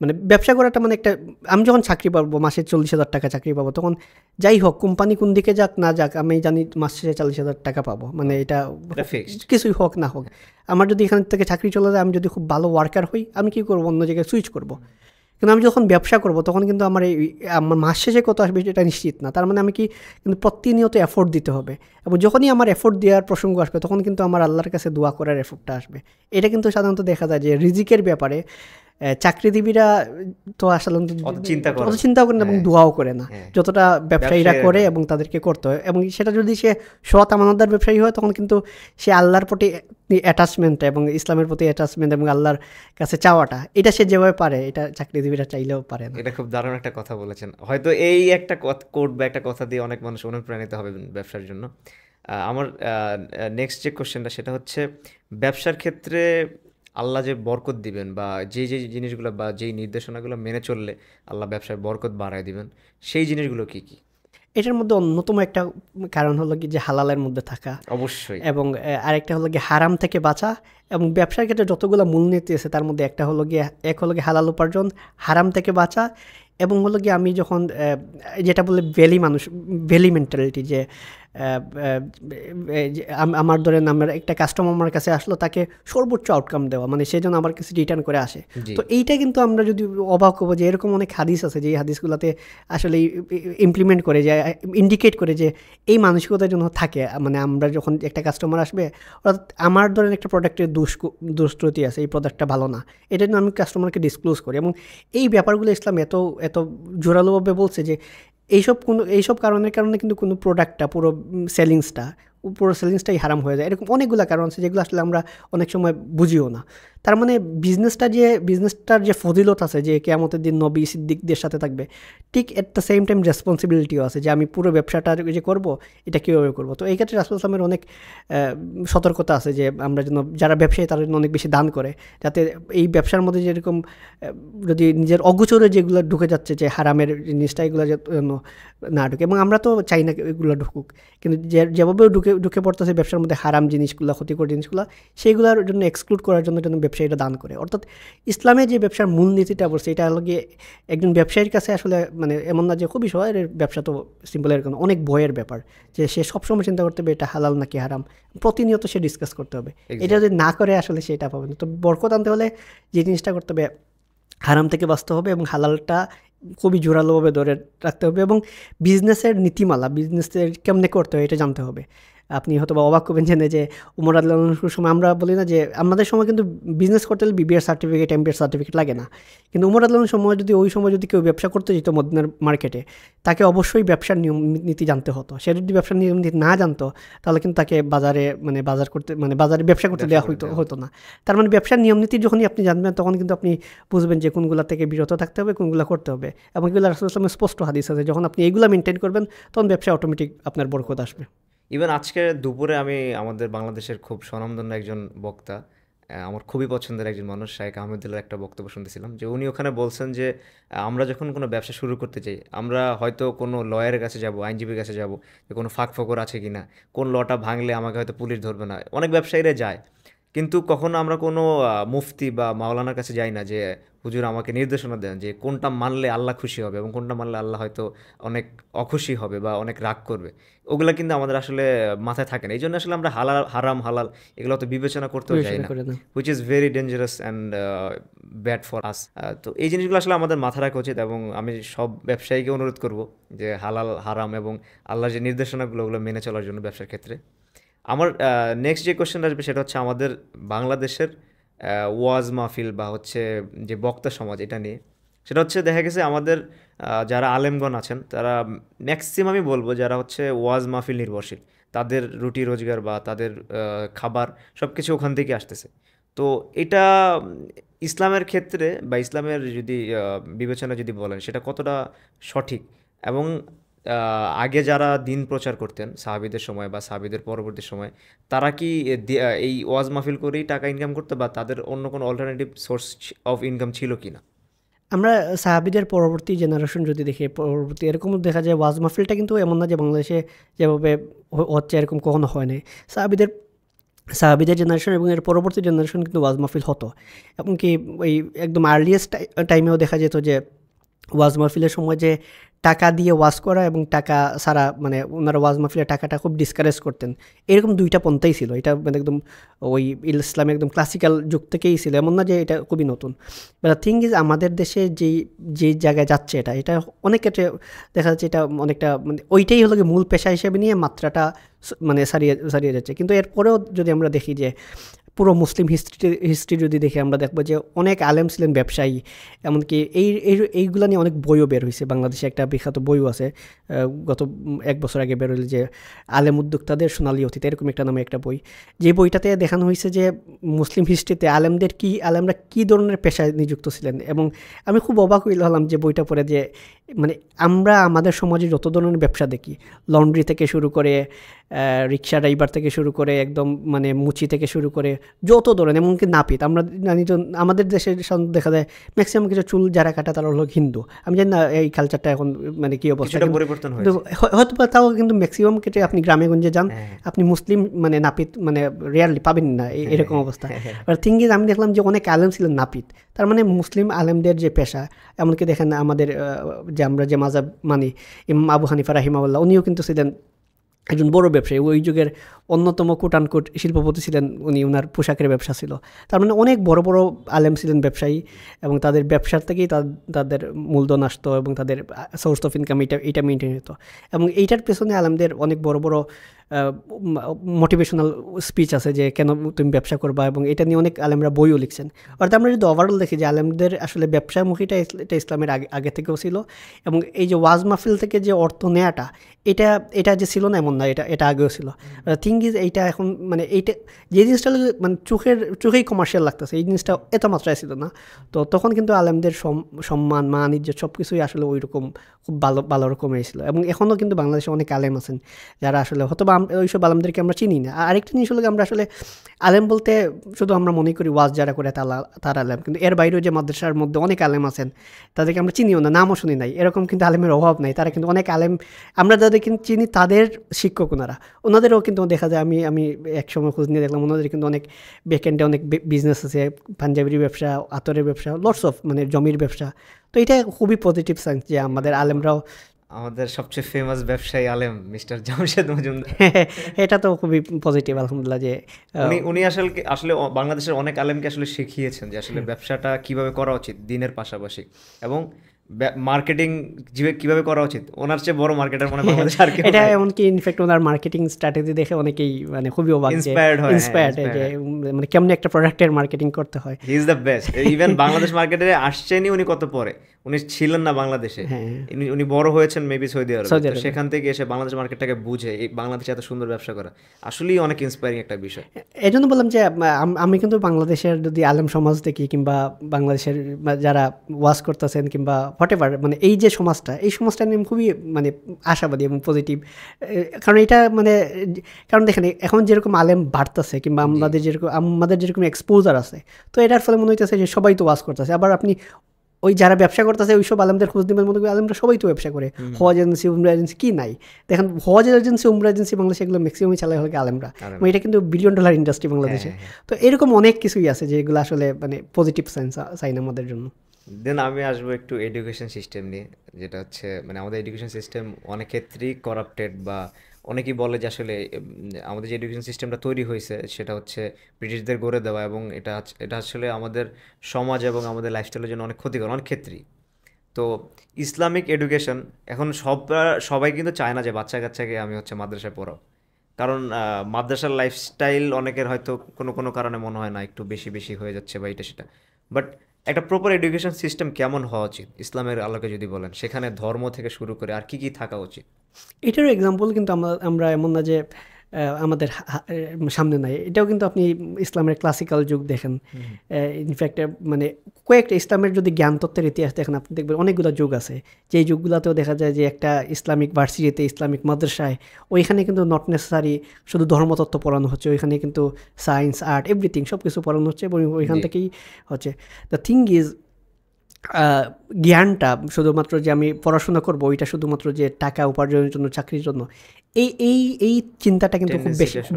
মানে ব্যবসা করাটা মানে একটা, আমি যখন চাকরি পাবো মাসে 40,000 টাকা চাকরি পাবো, তখন যাই হোক কোম্পানি কোন দিকে যাক না যাক আমি জানি মাসে 40,000 টাকা পাবো, মানে এটা কিছুই হোক না হোক। আমার যদি এখান থেকে চাকরি চলে যায়, আমি যদি খুব ভালো ওয়ার্কার হই, আমি কী করবো, অন্য জায়গায় সুইচ করবো। কিন্তু আমি যখন ব্যবসা করব তখন কিন্তু আমার আমার মাস শেষে কত আসবে এটা নিশ্চিত না। তার মানে আমি কিন্তু প্রতিনিয়ত এফোর্ট দিতে হবে, এবং যখনই আমার এফোর্ট দেওয়ার প্রসঙ্গ আসবে তখন কিন্তু আমার আল্লাহর কাছে দোয়া করার এফোর্টটা আসবে। এটা কিন্তু সাধারণত দেখা যায় যে রিজিকের ব্যাপারে চাকরিজীবীরা তো আসলে চিন্তা করেন এবং দোয়াও করে না, যতটা ব্যবসায়ীরা করে এবং তাদেরকে করতে হয়। এবং সেটা যদি সে সৎ আমানতদার ব্যবসায়ী হয় তখন কিন্তু সে আল্লাহর প্রতি অ্যাটাচমেন্ট এবং ইসলামের প্রতি অ্যাটাচমেন্ট এবং আল্লাহর কাছে চাওয়াটা, এটা সে যেভাবে পারে, এটা চাকরিজীবীরা চাইলেও পারে না। এটা খুব দারুণ একটা কথা বলেছেন। হয়তো এই একটা কোড বা একটা কথা দিয়ে অনেক মানুষ অনুপ্রাণিত হবে ব্যবসার জন্য। আমার নেক্সট যে কোশ্চেনটা সেটা হচ্ছে, ব্যবসার ক্ষেত্রে আল্লাহ যে বরকত দিবেন বা যেই জিনিসগুলো বা যেই নির্দেশনাগুলো মেনে চললে আল্লাহ ব্যবসায় বরকত বাড়ায় দিবেন, সেই জিনিসগুলো কি কি? এটার মধ্যে অন্যতম একটা কারণ হলো কি যে হালালের মধ্যে থাকা, অবশ্যই। এবং আরেকটা হলো গিয়ে হারাম থেকে বাঁচা। এবং ব্যবসার ক্ষেত্রে যতগুলো মূলনীতি আছে তার মধ্যে একটা হলো গিয়ে, এক হলো গিয়ে হালাল উপার্জন, হারাম থেকে বাঁচা, এবং হলো গিয়ে আমি যখন যেটা বলে ভ্যালি মেন্টালিটি, যে আমার ধরেন আমার একটা কাস্টমার আমার কাছে আসলো, তাকে সর্বোচ্চ আউটকাম দেওয়া, মানে সেই জন্য আমার কাছে রিটার্ন করে আসে। তো এইটা কিন্তু আমরা যদি অবাক হবো যে এরকম অনেক হাদিস আছে যে এই হাদিসগুলোতে আসলে ইমপ্লিমেন্ট করে, যে ইন্ডিকেট করে যে এই মানসিকতার জন্য থাকে। মানে আমরা যখন একটা কাস্টমার আসবে, অর্থাৎ আমার ধরেন একটা প্রোডাক্টের দুষ্কৃতি আছে, এই প্রোডাক্টটা ভালো না, এটা জন্য আমি কাস্টমারকে ডিসক্লোজ করি। এবং এই ব্যাপারগুলো ইসলাম এত এত জোরালোভাবে বলছে যে এইসব কারণে কিন্তু কোনো প্রোডাক্টটা পুরো সেলিংসটাই হারাম হয়ে যায়। এরকম অনেকগুলো কারণ আছে যেগুলো আসলে আমরা অনেক সময় বুঝিও না। তার মানে বিজনেসটার যে ফজিলত আছে, যে কিয়ামতের দিন নবী সিদ্দিকদের সাথে থাকবে, ঠিক এট দ্য সেম টাইম রেসপন্সিবিলিটিও আছে যে আমি পুরো ব্যবসাটা যে করব, এটা কীভাবে করবো। তো এই ক্ষেত্রে রাসূল সাল্লাল্লাহু আলাইহি ওয়াসাল্লামের অনেক সতর্কতা আছে যে আমরা যেন, যারা ব্যবসায়ী তারা যেন অনেক বেশি দান করে, যাতে এই ব্যবসার মধ্যে যেরকম যদি নিজের অগোচরে যেগুলো ঢুকে যাচ্ছে, যে হারামের জিনিসটা, এগুলো যেন না ঢুকে। এবং আমরা তো চাই না এগুলো ঢুকুক, কিন্তু যেভাবে ঢুকে পড়তেছে ব্যবসার মধ্যে হারাম জিনিসগুলো, ক্ষতিকর জিনিসগুলো, সেইগুলোর জন্য এক্সক্লুড করার জন্য যেন ব্যবসায়ীরা দান করে। অর্থাৎ ইসলামে যে ব্যবসার মূলনীতিটা বলছে, এটা হলো গিয়ে একজন ব্যবসায়ীর কাছে আসলে মানে এমন না যে খুবই সহায়ের ব্যবসা, তো সিম্পল, এরকম অনেক ভয়ের ব্যাপার, যে সে সবসময় চিন্তা করতে হবে এটা হালাল নাকি হারাম, প্রতিনিয়ত সে ডিসকাস করতে হবে। এটা যদি না করে আসলে সেটা পাবে না। তো বরকত আনতে হলে যে জিনিসটা করতে হবে, হারাম থেকে বাঁচতে হবে এবং হালালটা খুবই জোরালোভাবে ধরে রাখতে হবে, এবং বিজনেসের নীতিমালা, বিজনেসের কেমনে করতে হয় এটা জানতে হবে। আপনি হয়তো বা অবাক করবেন জেনে যে উমর রাদিয়াল্লাহু আনহুর সময়, আমরা বলি না যে আমাদের সময় কিন্তু বিজনেস করতে হলে বিবিএর সার্টিফিকেট, এমবিএর সার্টিফিকেট লাগে না, কিন্তু উমর রাদিয়াল্লাহু আনহুর সময় ওই সময় যদি কেউ ব্যবসা করতে যেত মদিনার মার্কেটে, তাকে অবশ্যই ব্যবসার নিয়ম নীতি জানতে হতো। সে যদি ব্যবসার নিয়ম নীতি না জানতো, তাহলে কিন্তু তাকে বাজারে ব্যবসা করতে দেওয়া হতো না। তার মানে ব্যবসার নিয়ম নীতি যখনই আপনি জানবেন, তখন কিন্তু আপনি বুঝবেন যে কোনগুলো থেকে বিরত থাকতে হবে, কোনগুলো করতে হবে। এবং এগুলো রাসূলুল্লাহ সাল্লাল্লাহু আলাইহি ওয়াসাল্লামের স্পষ্ট হাদিস আছে, যখন আপনি এগুলো মেনটেন করবেন, তখন ব্যবসা অটোমেটিক আপনার বরকত আসবে। ইভেন আজকে দুপুরে আমি আমাদের বাংলাদেশের খুব স্বনামধন্য একজন বক্তা, আমার খুবই পছন্দের একজন মানুষ, শাইখ আহমেদুল্লাহর একটা বক্তব্য শুনতেছিলাম, যে উনি ওখানে বলছেন যে আমরা যখন কোনো ব্যবসা শুরু করতে চাই, আমরা হয়তো কোনো লয়ারের কাছে যাব, আইনজীবীর কাছে যাব, যে কোনো ফাঁক ফোকর আছে কি না, কোন লটা ভাঙলে আমাকে হয়তো পুলিশ ধরবে না। অনেক ব্যবসায়ীরা যায়, কিন্তু কখনো আমরা কোনো মুফতি বা মাওলানার কাছে যাই না যে হুজুর আমাকে নির্দেশনা দেন যে কোনটা মানলে আল্লাহ খুশি হবে এবং কোনটা মানলে আল্লাহ হয়তো অনেক অখুশি হবে বা অনেক রাগ করবে। ওগুলা কিন্তু আমাদের আসলে মাথায় থাকে না। এই জন্য আসলে আমরা হারাম হালাল এগুলো তো বিবেচনা করতেও যাই না, which is very dangerous and bad for us. তো এই জিনিসগুলো আসলে আমাদের মাথায় রাখা উচিত, এবং আমি সব ব্যবসায়ীকে অনুরোধ করব যে হালাল হারাম এবং আল্লাহর যে নির্দেশনাগুলো ওগুলো মেনে চলার জন্য ব্যবসার ক্ষেত্রে। আমার নেক্সট যে কোয়েশ্চেন আসবে সেটা হচ্ছে আমাদের বাংলাদেশের ওয়াজ মাহফিল বা হচ্ছে যে বক্তা সমাজ, এটা নিয়ে। সেটা হচ্ছে দেখা গেছে আমাদের যারা আলেমগণ আছেন, তারা ম্যাক্সিমামই বলবো যারা হচ্ছে ওয়াজ মাহফিল নির্ভরশীল, তাদের রুটি রোজগার বা তাদের খাবার সব কিছু ওখান থেকে আসতেছে। তো এটা ইসলামের ক্ষেত্রে বা ইসলামের যদি বিবেচনা যদি বলেন, সেটা কতটা সঠিক? এবং আগে যারা দিন প্রচার করতেন সাহাবীদের সময় বা সাহাবীদের পরবর্তী সময়, তারা কি এই ওয়াজ মাহফিল করেই টাকা ইনকাম করতে, বা তাদের অন্য কোনো অল্টারনেটিভ সোর্স অফ ইনকাম ছিল কি না? আমরা সাহাবীদের পরবর্তী জেনারেশন যদি দেখি, পরবর্তী এরকম দেখা যায় ওয়াজ মাহফিলটা কিন্তু এমন না যে বাংলাদেশে যেভাবে হচ্ছে এরকম কখনো হয় নাই। সাহাবীদের জেনারেশন এবং এর পরবর্তী জেনারেশন কিন্তু ওয়াজ মাহফিল হতো, এমনকি ওই একদম আর্লিয়েস্ট টাইমেও দেখা যেত যে ওয়াজ মাহফিলের সময় যে টাকা দিয়ে ওয়াজ করা এবং টাকা ছাড়া, মানে ওনারা ওয়াজ মাহফিলের টাকাটা খুব ডিসকারেজ করতেন। এরকম দুইটা পন্থাই ছিল। এটা মানে একদম ওই ইসলামে একদম ক্লাসিক্যাল যুগ থেকেই ছিল, এমন না যে এটা খুবই নতুন। বাট দ্য থিং ইজ, আমাদের দেশে যেই জায়গায় যাচ্ছে এটা অনেক ক্ষেত্রে দেখা যাচ্ছে এটা অনেকটা মানে ওইটাই হলো মূল পেশা হিসেবে নিয়ে মাত্রাটা মানে সারিয়ে যাচ্ছে। কিন্তু এরপরেও যদি আমরা দেখি যে পুরো মুসলিম হিস্ট্রি যদি দেখি, আমরা দেখবো যে অনেক আলেম ছিলেন ব্যবসায়ী, এমনকি এইগুলো নিয়ে অনেক বইও বের হয়েছে। বাংলাদেশে একটা বিখ্যাত বইও আছে, গত 1 বছর আগে বের হইল, যে আলেম উদ্যোক্তাদের সোনালী অতীত, এরকম একটা নামে একটা বই। যে বইটাতে দেখানো হয়েছে যে মুসলিম হিস্ট্রিতে আলেমরা কী ধরনের পেশায় নিযুক্ত ছিলেন। এবং আমি খুব অবাক হলাম যে বইটা পড়ে, যে মানে আমরা আমাদের সমাজে যত ধরনের ব্যবসা দেখি, লন্ড্রি থেকে শুরু করে রিক্সা ড্রাইভার থেকে শুরু করে একদম মানে মুচি থেকে শুরু করে যত ধরনের, এমনকি নাপিত, আমরা জানি তো আমাদের দেশে দেখা যায় ম্যাক্সিমাম কিছু চুল যারা কাটা তারা হলো হিন্দু। আমি জানি না এই কালচারটা এখন মানে কী অবস্থা, পরিবর্তন হয়তো বা তাও কিন্তু ম্যাক্সিমাম ক্ষেত্রে আপনি গ্রামে গঞ্জে যান, আপনি মুসলিম মানে নাপিত মানে রেয়ারলি পাবেন না, এরকম অবস্থা। আর থিং ইজ, আমি দেখলাম যে অনেক আলেম ছিলেন নাপিত, তার মানে মুসলিম আলেমদের যে পেশা, এমনকি দেখেন আমাদের যে আমরা যে মাযহাব মানি, ইমাম আবু হানিফা রাহিমাহুল্লাহ, উনিও কিন্তু ছিলেন একজন বড় ব্যবসায়ী, ওই যুগের অন্যতম কোটানকোট শিল্পপতি ছিলেন উনি, ওনার পোশাকের ব্যবসা ছিল। তার মানে অনেক বড় বড় আলেম ছিলেন ব্যবসায়ী, এবং তাদের ব্যবসার থেকেই তাদের মূলধন আসতো এবং তাদের সোর্স অফ ইনকাম এটা মেনটেন হতো। এবং এইটার পেছনে আলেমদের অনেক বড় বড় মোটিভেশনাল স্পিচ আছে যে কেন তুমি ব্যবসা করবা, এবং এটা নিয়ে অনেক আলেমরা বইও লিখছেন। অর্থাৎ আমরা যদি ওভারঅল দেখি যে আলেমদের আসলে ব্যবসামুখীটা এটা ইসলামের আগে থেকেও ছিল, এবং এই যে ওয়াজ মাহফিল থেকে যে অর্থ নেওয়াটা, এটা যে ছিল না এমন না, এটা আগেও ছিল। থিং ইজ, এইটা এখন মানে এইটা যে জিনিসটা মানে চোখেই কমার্শিয়াল লাগতেছে, এই জিনিসটা এত মাত্রায় ছিল না। তো তখন কিন্তু আলেমদের সম্মান, মান, ইজ্জত সব কিছুই আসলে ওই রকম খুব ভালো রকমের ছিল। এবং এখনও কিন্তু বাংলাদেশে অনেক আলেম আছেন যারা আসলে হয়তো ওইসব আলেমদেরকে আমরা চিনি না। আরেকটা জিনিস হলো আমরা আসলে আলেম বলতে শুধু আমরা মনে করি ওয়াজ যারা করে তারা আলেম, কিন্তু এর বাইরেও যে মাদ্রাসার মধ্যে অনেক আলেম আছেন তাদেরকে আমরা চিনিও না, নামও শুনি নাই, এরকম কিন্তু আলেমের অভাব নাই। তারা কিন্তু অনেক আলেম, আমরা যাদের কিন্তু চিনি তাদের শিক্ষক ওনাদেরও কিন্তু দেখা যায়, আমি এক সময় খোঁজ নিয়ে দেখলাম ওনাদের কিন্তু অনেক ব্যাকএন্ডে অনেক বিজনেস আছে, পাঞ্জাবির ব্যবসা, আতরের ব্যবসা, লটস অফ মানে জমির ব্যবসা। তো এটা খুবই পজিটিভ সাইন্স যে আমাদের আলেমরাও, আমাদের সবচেয়ে ফেমাস ব্যবসায়ী আলেম মিস্টার জামশেদ মজুমদার, এটা তো খুবই পজিটিভ আলহামদুলিল্লাহ যে উনি আসলে বাংলাদেশের অনেক আলেমকে আসলে শিখিয়েছেন যে আসলে ব্যবসাটা কিভাবে করা উচিত দিনের পাশাপাশি, এবং মার্কেটিং কিভাবে করা উচিত। ওনার চেয়ে বড় মার্কেটার মনে বাংলাদেশ আর কেউ এটা এমনকি ইনফ্যাক্ট ওনার মার্কেটিং স্ট্র্যাটেজি দেখে অনেকেই মানে খুবই অবাক, ইন্সপায়ার্ড যে মানে কেমন একটা প্রোডাক্টের মার্কেটিং করতে হয়। He is the best. Even Bangladesh মার্কেটে আসছেনই উনি কত পরে, উনি ছিলেন না বাংলাদেশে, উনি বড় হয়েছেন মেবি সৌদি আরবে, সেখান থেকে এসে বাংলাদেশ মার্কেটটাকে বুঝে এই বাংলাদেশে এত সুন্দর ব্যবসা করা আসলেই অনেক ইন্সপায়ারিং একটা বিষয়। এই জন্য বললাম যে আমি কিন্তু বাংলাদেশের যদি আলেম সমাজ দেখি, কিংবা বাংলাদেশের যারা ওয়াজ করতেছেন কিংবা হোয়াটএভার, মানে এই যে সমাজটা, এই সমাজটা নিয়ে খুবই মানে আশাবাদী এবং পজিটিভ। কারণ এটা মানে কারণ দেখেন এখন যেরকম আলেম বাড়তেছে, কিংবা আমাদের যেরকম এক্সপোজার আছে, তো এটার ফলে মনে হইতেছে যে সবাই তো ওয়াজ করতেছে। আবার আপনি ওই যারা ব্যবসা করতেছে ওইসব আলেমদের খোঁজ দিবেন, মনে করি আলেমরা সবাই তো ব্যবসা করে, হজ এজেন্সি, উমরা এজেন্সি কি নাই। দেখেন হজ এজেন্সি, উমরা এজেন্সি বাংলাদেশে এগুলো ম্যাক্সিমামই চালায় হলে আলেমরা, এটা কিন্তু $1 বিলিয়ন ইন্ডাস্ট্রি বাংলাদেশে। তো এরকম অনেক কিছুই আছে যেগুলো আসলে মানে পজিটিভ সাইন আমাদের জন্য। দেন আমি আসবো একটু এডুকেশন সিস্টেম নিয়ে, যেটা হচ্ছে মানে আমাদের এডুকেশন সিস্টেম অনেক ক্ষেত্রেই করাপ্টেড, বা অনেকেই বলে যে আসলে আমাদের যে এডুকেশন সিস্টেমটা তৈরি হয়েছে সেটা হচ্ছে ব্রিটিশদের গড়ে দেওয়া, এবং এটা আসলে আমাদের সমাজ এবং আমাদের লাইফস্টাইলের জন্য অনেক ক্ষতিকর অনেক ক্ষেত্রেই। তো ইসলামিক এডুকেশন এখন সবাই কিন্তু চায় না যে বাচ্চা কাচ্চাকে আমি হচ্ছে মাদ্রাসায় পড়াও, কারণ মাদ্রাসার লাইফস্টাইল অনেকের হয়তো কোনো কারণে মনে হয় না একটু বেশি হয়ে যাচ্ছে বা এটা সেটা। বাট একটা প্রপার এডুকেশন সিস্টেম কেমন হওয়া উচিত ইসলামের আলোকে যদি বলেন, সেখানে ধর্ম থেকে শুরু করে আর কি থাকা উচিত? এটারও এক্সাম্পল কিন্তু আমরা এমন না যে আমাদের সামনে নাই, এটাও কিন্তু আপনি ইসলামের ক্লাসিক্যাল যুগ দেখেন, ইনফ্যাক্ট মানে কয়েকটা ইসলামের যদি জ্ঞানতত্ত্বের ইতিহাস দেখেন আপনি দেখবেন অনেকগুলো যুগ আছে, যেই যুগগুলোতেও দেখা যায় যে একটা ইসলামিক ভার্সিটিতে, ইসলামিক মাদ্রাসায়, ওইখানে কিন্তু নট নেসেসারি শুধু ধর্মতত্ত্ব পড়ানো হচ্ছে, ওইখানে কিন্তু সায়েন্স, আর্ট, এভরিথিং সব কিছু পড়ানো হচ্ছে, এবং ওইখান থেকেই হচ্ছে। দ্য থিং ইজ জ্ঞানটা শুধুমাত্র যে আমি পড়াশোনা করবো, ওইটা শুধুমাত্র যে টাকা উপার্জনের জন্য, চাকরির জন্য, এই চিন্তাটা কিন্তু খুব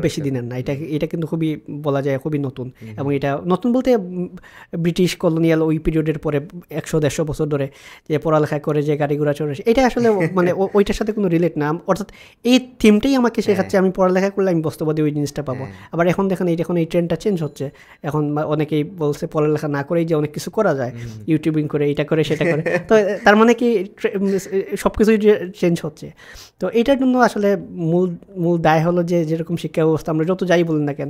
বেশি দিনের না। এটা কিন্তু খুবই বলা যায় খুবই নতুন, এবং এটা নতুন বলতে ব্রিটিশ কলোনিয়াল ওই পিরিয়ডের পরে 100-150 বছর ধরে যে পড়ালেখা করে যে গাড়ি ঘোড়া চড়ে, এটা আসলে মানে ওইটার সাথে কোনো রিলেট না। অর্থাৎ এই থিমটাই আমাকে শেখাচ্ছে আমি পড়ালেখা করলে আমি বাস্তবাদী ওই জিনিসটা পাবো। আবার এখন দেখেন এখন এই ট্রেন্ডটা চেঞ্জ হচ্ছে, এখন অনেকেই বলছে পড়ালেখা না করেই যে অনেক কিছু করা যায়, ইউটিউবিং করে, এটা করে সেটা করে। তো তার মানে কি সব কিছুই চেঞ্জ হচ্ছে। তো এটার জন্য আসলে মূল দায় হলো যে যেরকম শিক্ষা ব্যবস্থা আমরা যত যাই বলি না কেন,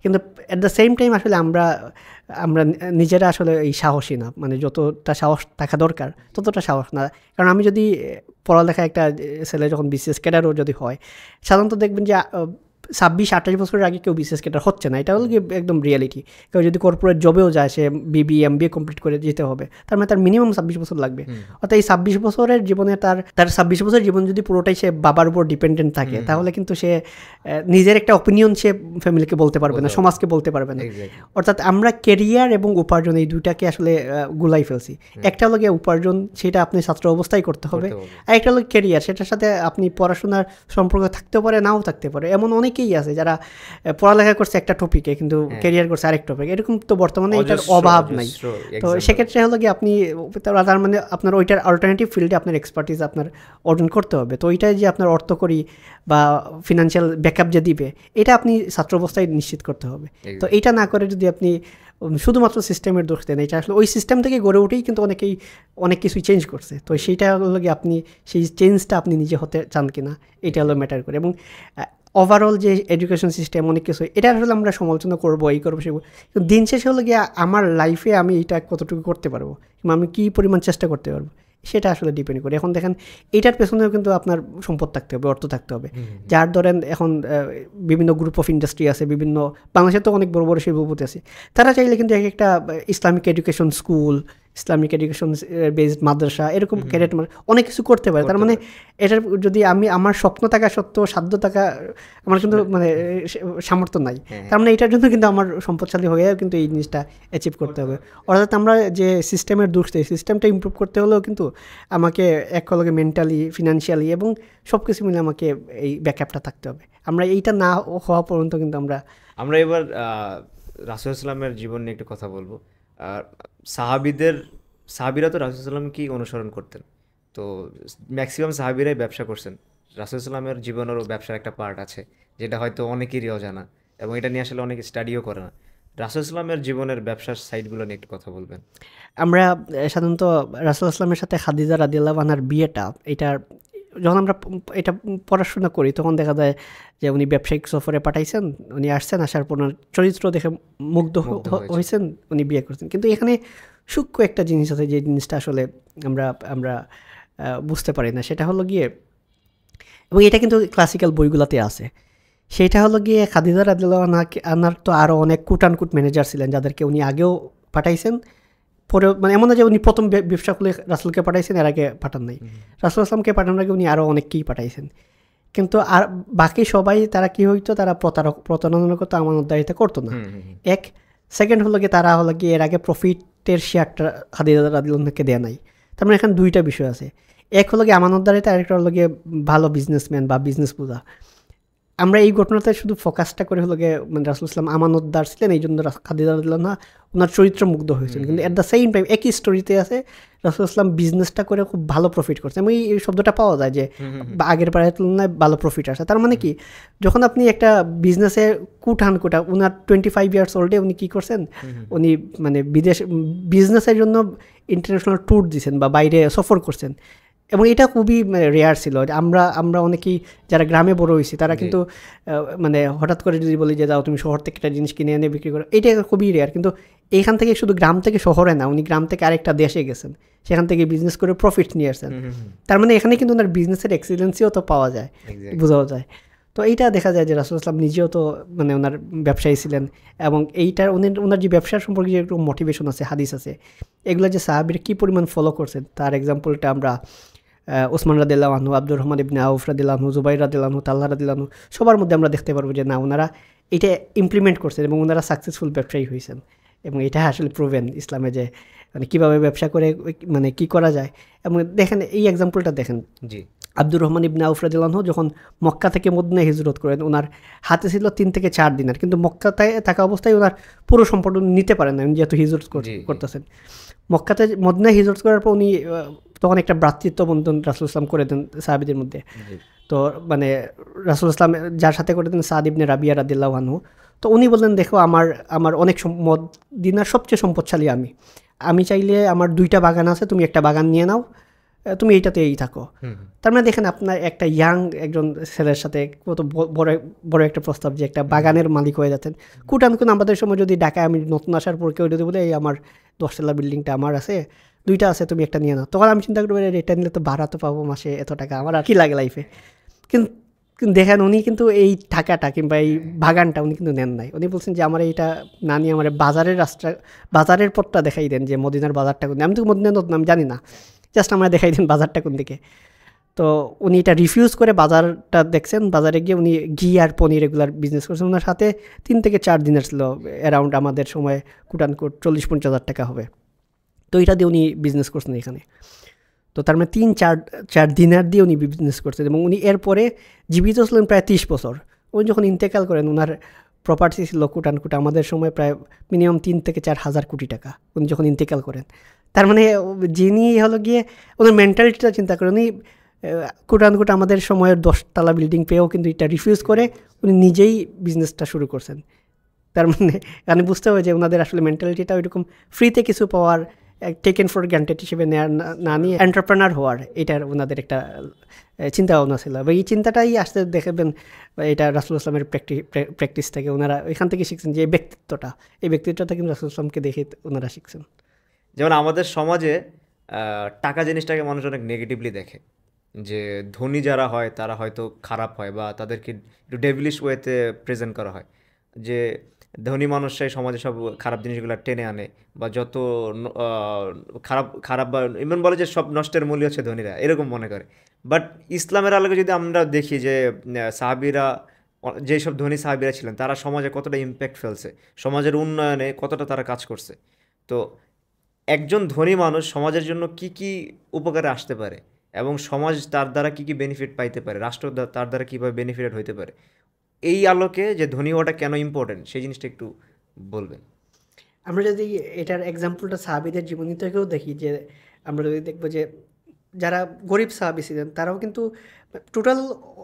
কিন্তু অ্যাট দ্য সেম টাইম আসলে আমরা নিজেরা আসলে এই সাহসী না, মানে যতটা সাহস থাকা দরকার ততটা সাহস না। কারণ আমি যদি পড়ালেখা একটা ছেলে যখন বিসিএস ক্যাডারও যদি হয়, সাধারণত দেখবেন যে 26-28 বছরের আগে কেউ বিসিএস ক্যাডার হচ্ছে না, এটা হলো কি একদম রিয়ালিটি। কেউ যদি কর্পোরেট জবেও যায়, সে MBA কমপ্লিট করে যেতে হবে, তার মানে তার মিনিমাম 26 বছর লাগবে। অর্থাৎ এই 26 বছরের জীবনে তার 26 বছরের জীবন যদি পুরোটাই সে বাবার উপর ডিপেন্ডেন্ট থাকে, তাহলে কিন্তু সে নিজের একটা অপিনিয়ন সে ফ্যামিলিকে বলতে পারবে না, সমাজকে বলতে পারবে না। অর্থাৎ আমরা কেরিয়ার এবং উপার্জন এই দুইটাকে আসলে গুলাই ফেলছি। একটা হলো গিয়ে উপার্জন, সেটা আপনি ছাত্র অবস্থায় করতে হবে, আর একটা হলো কেরিয়ার, সেটার সাথে আপনি পড়াশোনার সম্পর্ক থাকতে পারে, নাও থাকতে পারে। এমন অনেকেই আছে যারা পড়ালেখা করছে একটা টপিকে কিন্তু ক্যারিয়ার করছে আরেক টপিকে, এরকম তো বর্তমানে এটার অভাব নাই। তো সেক্ষেত্রে হলো কি আপনি তার মানে আপনার ওইটার অল্টারনেটিভ ফিল্ডে আপনার এক্সপার্টিস আপনার অর্জন করতে হবে। তো ওইটাই যে আপনার অর্থকরী বা ফিনান্সিয়াল ব্যাকআপ যে দিবে, এটা আপনি ছাত্র অবস্থায় নিশ্চিত করতে হবে। তো এইটা না করে যদি আপনি শুধুমাত্র সিস্টেমের দোষ দেন, এটা আসলে ওই সিস্টেম থেকে গড়ে উঠেই কিন্তু অনেকেই অনেক কিছুই চেঞ্জ করছে। তো সেইটা হলো কি আপনি সেই চেঞ্জটা আপনি নিজে হতে চান কিনা, এটা হলো ম্যাটার করে। এবং ওভারঅল যে এডুকেশন সিস্টেম অনেক কিছু, এটা আসলে আমরা সমালোচনা করবো, এই করবো সেগুলো, কিন্তু দিন শেষে হলো গিয়ে আমার লাইফে আমি এটা কতটুকু করতে পারবো, কিংবা আমি কী পরিমাণ চেষ্টা করতে পারবো, সেটা আসলে ডিপেন্ড করে। এখন দেখেন এটার পেছনেও কিন্তু আপনার সম্পদ থাকতে হবে, অর্থ থাকতে হবে। যার ধরেন এখন বিভিন্ন গ্রুপ অফ ইন্ডাস্ট্রি আছে, বিভিন্ন বাংলাদেশে তো অনেক বড় বড় শিল্পপতি আছে, তারা চাইলে কিন্তু এক একটা Islamic education school, Islamic education based মাদ্রাসা, এরকম ক্যাডেট অনেক কিছু করতে পারে। তার মানে এটার যদি আমি আমার স্বপ্ন থাকা সত্ত্বেও সাধ্য থাকা আমার কিন্তু মানে সামর্থ্য নাই, তার মানে এটার জন্য কিন্তু আমার সম্পদশালী হয়েও কিন্তু এই জিনিসটা অ্যাচিভ করতে হবে। অর্থাৎ আমরা যে সিস্টেমের দোষ দেই, সিস্টেমটা ইমপ্রুভ করতে হলেও কিন্তু আমাকে একলগে মেন্টালি, ফিনান্সিয়ালি এবং সব কিছু মিলে আমাকে এই ব্যাকআপটা থাকতে হবে। আমরা এইটা না হওয়া পর্যন্ত কিন্তু আমরা এবার রাসূল ইসলামের জীবন নিয়ে একটু কথা বলবো। আর সাহাবীরা তো রাসূল ইসলাম কি অনুসরণ করতেন, তো ম্যাক্সিমাম সাহাবীরাই ব্যবসা করছেন। রাসূল ইসলামের জীবনেরও ব্যবসার একটা পার্ট আছে, যেটা হয়তো অনেকেরই অজানা, এবং এটা নিয়ে আসলে অনেকে স্টাডিও করে না। রাসূল ইসলামের জীবনের ব্যবসার সাইডগুলো নিয়ে একটু কথা বলবেন। আমরা সাধারণত রাসূল ইসলামের সাথে খাদিজা রাদিয়াল্লাহু আনহার বিয়েটা, এটার যখন আমরা এটা পড়াশোনা করি তখন দেখা যায় যে উনি ব্যবসায়িক সফরে পাঠাইছেন, উনি আসছেন, আসার পর চরিত্র দেখে মুগ্ধ হয়েছেন, উনি বিয়ে করছেন। কিন্তু এখানে সূক্ষ্ম একটা জিনিস আছে, যে জিনিসটা আসলে আমরা বুঝতে পারি না। সেটা হলো গিয়ে, এবং এটা কিন্তু ক্লাসিক্যাল বইগুলোতে আছে, সেটা হলো গিয়ে খাদিজা রাদিয়াল্লাহু আনহার তো আরও অনেক কুট ম্যানেজার ছিলেন, যাদেরকে উনি আগেও পাঠাইছেন, পরে মানে এমন না যে উনি প্রথম ব্যবসা খুলে রাসূলকে পাঠাইছেন, এর আগে পাঠান নাই। রাসূল আসলামকে পাঠানোর আগে উনি আরও অনেককেই পাঠাইছেন। কিন্তু আর বাকি সবাই তারা কি হইতো, তারা প্রতারণা করতো, আমানতদারিতা করতো না। এক সেকেন্ড হলো গিয়ে তারা হলো গিয়ে এর আগে প্রফিটের শেয়ারটা খাদিজা রাদিয়াল্লাহু আনহাকে দেয়া নাই। তার মানে এখানে দুইটা বিষয় আছে, এক হলো গিয়ে আমানতদারিতা, আরেকটা হলো গিয়ে ভালো বিজনেসম্যান বা বিজনেস বোঝা। আমরা এই ঘটনাতে শুধু ফোকাসটা করে হলো গিয়ে মানে রাসূল ইসলাম আমানতদার ছিলেন, এই জন্য খাদিজা রাদিয়াল্লাহু আনহা ওনার চরিত্র মুগ্ধ হয়েছেন। কিন্তু অ্যাট দ্য সেম টাইম একই স্টোরিতে আছে রাসূল ইসলাম বিজনেসটা করে খুব ভালো প্রফিট করছে, এবং এই শব্দটা পাওয়া যায় যে আগের পাড়ার তুলনায় ভালো প্রফিট আসে। তার মানে কি, যখন আপনি একটা বিজনেসে কুটা উনার 25 ইয়ার্স ওল্ডে উনি কী করছেন, উনি মানে বিজনেসের জন্য ইন্টারন্যাশনাল ট্যুর দিয়েছেন বা বাইরে সফর করছেন, এবং এটা খুবই রেয়ার ছিল। আমরা অনেকেই যারা গ্রামে বড় হয়েছি তারা কিন্তু মানে হঠাৎ করে যদি বলি যে যাও তুমি শহর থেকে একটা জিনিস কিনে এনে বিক্রি করো, এটা খুবই রেয়ার। কিন্তু এইখান থেকে শুধু গ্রাম থেকে শহরে না, উনি গ্রাম থেকে আরেকটা দেশে গেছেন, সেখান থেকে বিজনেস করে প্রফিট নিয়ে আসছেন। তার মানে এখানে কিন্তু ওনার বিজনেসের এক্সিলেন্সিও তো পাওয়া যায়, বোঝাও যায়। তো এইটা দেখা যায় যে রাসূল ইসলাম নিজেও তো মানে ওনার ব্যবসায়ী ছিলেন, এবং এইটার ওনার যে ব্যবসার সম্পর্কে যে একটু মোটিভেশন আছে, হাদিস আছে, এগুলো যে সাহাবীরা কী পরিমাণ ফলো করছেন তার এক্সাম্পলটা আমরা ওসমান রাদিয়াল্লাহু আনহু, আব্দুর রহমান ইবনে আউফ রাদিয়াল্লাহু আনহু, জুবাইর রাদিয়াল্লাহু আনহু, তালহা রাদিয়াল্লাহু আনহু, সবার মধ্যে আমরা দেখতে পারবো যে না, ওনারা এটা ইমপ্লিমেন্ট করছেন এবং ওনারা সাকসেসফুল ব্যবসায়ী হয়েছেন। এবং এটা আসলে প্রুভেন ইসলামে যে মানে কীভাবে ব্যবসা করে মানে কী করা যায়। এবং দেখেন এই এক্সাম্পলটা দেখেন, জি আব্দুর রহমান ইবনে আউফ রাদিয়াল্লাহু আনহু যখন মক্কা থেকে মদিনায় হিজরত করেন, ওনার হাতে ছিল 3 থেকে 4 দিনার, কিন্তু মক্কাতে থাকা অবস্থায় ওনার পুরো সম্পদ নিতে পারেন না, যেহেতু হিজরত করতেছেন। মক্কাতে মদিনায় হিজরত করার পর উনি তখন একটা ভ্রাতৃত্ব বন্ধন রাসূল ইসলাম করে দেন সাহাবীদের মধ্যে। তো মানে রাসূল ইসলাম যার সাথে করে দেন সাদ ইবনে রাবিয়া রাদিয়াল্লাহু আনহু। তো উনি বললেন দেখো আমার অনেক মদিনার সবচেয়ে সম্পদশালী আমি চাইলে আমার 2টা বাগান আছে, তুমি একটা বাগান নিয়ে নাও, তুমি এইটাতেই থাকো। তার মানে দেখেন আপনার একটা একজন ছেলের সাথে কত বড় একটা প্রস্তাব, যে একটা বাগানের মালিক হয়ে যাচ্ছেন। কুটানকুন আমাদের সময় যদি ঢাকায় আমি নতুন আসার পর কেউ যদি বলে এই আমার 10 তলা বিল্ডিংটা আমার আছে, 2টা আছে, তুমি একটা নিয়ে নাও, তখন আমি চিন্তা করবো এটা নিলে তো ভাড়া তো পাবো মাসে এত টাকা, আমার আর কি লাগে লাইফে। কিন্তু কিন্তু দেখেন উনি কিন্তু এই টাকাটা কিংবা এই বাগানটা উনি কিন্তু নেন নাই। উনি বলছেন যে আমার এইটা না নিয়ে আমার বাজারের পথটা দেখাই দেন, যে মদিনার বাজারটা কোন, আমি তো মদিনার নতুন আমি জানি না, জাস্ট আমার দেখাই দেন বাজারটা কোন দিকে। তো উনি এটা রিফিউজ করে বাজারটা দেখছেন, বাজারে গিয়ে উনি ঘি আর পনির রেগুলার বিজনেস করছেন। ওনার সাথে 3 থেকে 4 দিনের ছিল, অ্যারাউন্ড আমাদের সময় কুটানকুট 40-50 হাজার টাকা হবে। তো এটা দিয়ে উনি বিজনেস করছেন এখানে। তো তার মানে 3-4 দিনার দিয়ে উনি বিজনেস করছেন, এবং উনি এরপরে জীবিত ছিলেন প্রায় 30 বছর। উনি যখন ইন্তেকাল করেন ওনার প্রপার্টি ছিল কুটানকুট আমাদের সময় প্রায় মিনিমাম 3 থেকে 4 হাজার কোটি টাকা উনি যখন ইন্তেকাল করেন। তার মানে যিনি হলো গিয়ে ওনার মেন্টালিটিটা চিন্তা করেন, উনি কুটানকুট আমাদের সময়ের 10 তলা বিল্ডিং পেয়েও কিন্তু এটা রিফিউজ করে উনি নিজেই বিজনেসটা শুরু করছেন। তার মানে আমি বুঝতে হবে যে ওনাদের আসলে মেন্টালিটিটা ওইরকম ফ্রিতে কিছু পাওয়ার, টেকেন ফর গ্রান্টেড হিসেবে না নিয়ে এন্টারপ্রেনার হওয়ার, এটার ওনাদের একটা চিন্তা ভাবনা ছিল। এবং এই চিন্তাটাই আসতে দেখবেন এটা রাসূলুল্লাহ ইসলামের প্র্যাকটিস থেকে ওনারা এখান থেকে শিখছেন, যে এই ব্যক্তিত্বটা কিন্তু রাসূলুল্লাহ ইসলামকে দেখে ওনারা শিখছেন। যেমন আমাদের সমাজে টাকা জিনিসটাকে মানুষ অনেক নেগেটিভলি দেখে, যে ধনী যারা হয় তারা হয়তো খারাপ হয় বা তাদেরকে একটু ডেভিলিশ ওয়েতে প্রেজেন্ট করা হয়, যে ধনী মানুষরাই সমাজে সব খারাপ জিনিসগুলো টেনে আনে, বা যত খারাপ খারাপ বা ইমন বলে যে সব নষ্টের মূল্য হচ্ছে ধনীরা, এরকম মনে করে। বাট ইসলামের আলোকে যদি আমরা দেখি যে সাহাবীরা, যেসব ধনী সাহাবীরা ছিলেন তারা সমাজে কতটা ইম্প্যাক্ট ফেলছে, সমাজের উন্নয়নে কতটা তারা কাজ করছে। তো একজন ধনী মানুষ সমাজের জন্য কি কি উপকারে আসতে পারে এবং সমাজ তার দ্বারা কি কি বেনিফিট পাইতে পারে, রাষ্ট্র তার দ্বারা কীভাবে বেনিফিটেড হইতে পারে, এই আলোকে যে ধনী হওয়াটা কেন ইম্পর্টেন্ট সেই জিনিসটা একটু বলবেন। আমরা যদি এটার এক্সাম্পলটা সাহাবীদের জীবনী থেকেও দেখি, যে আমরা যদি দেখবো যে যারা গরিব সাহাবী ছিলেন তারাও কিন্তু টোটাল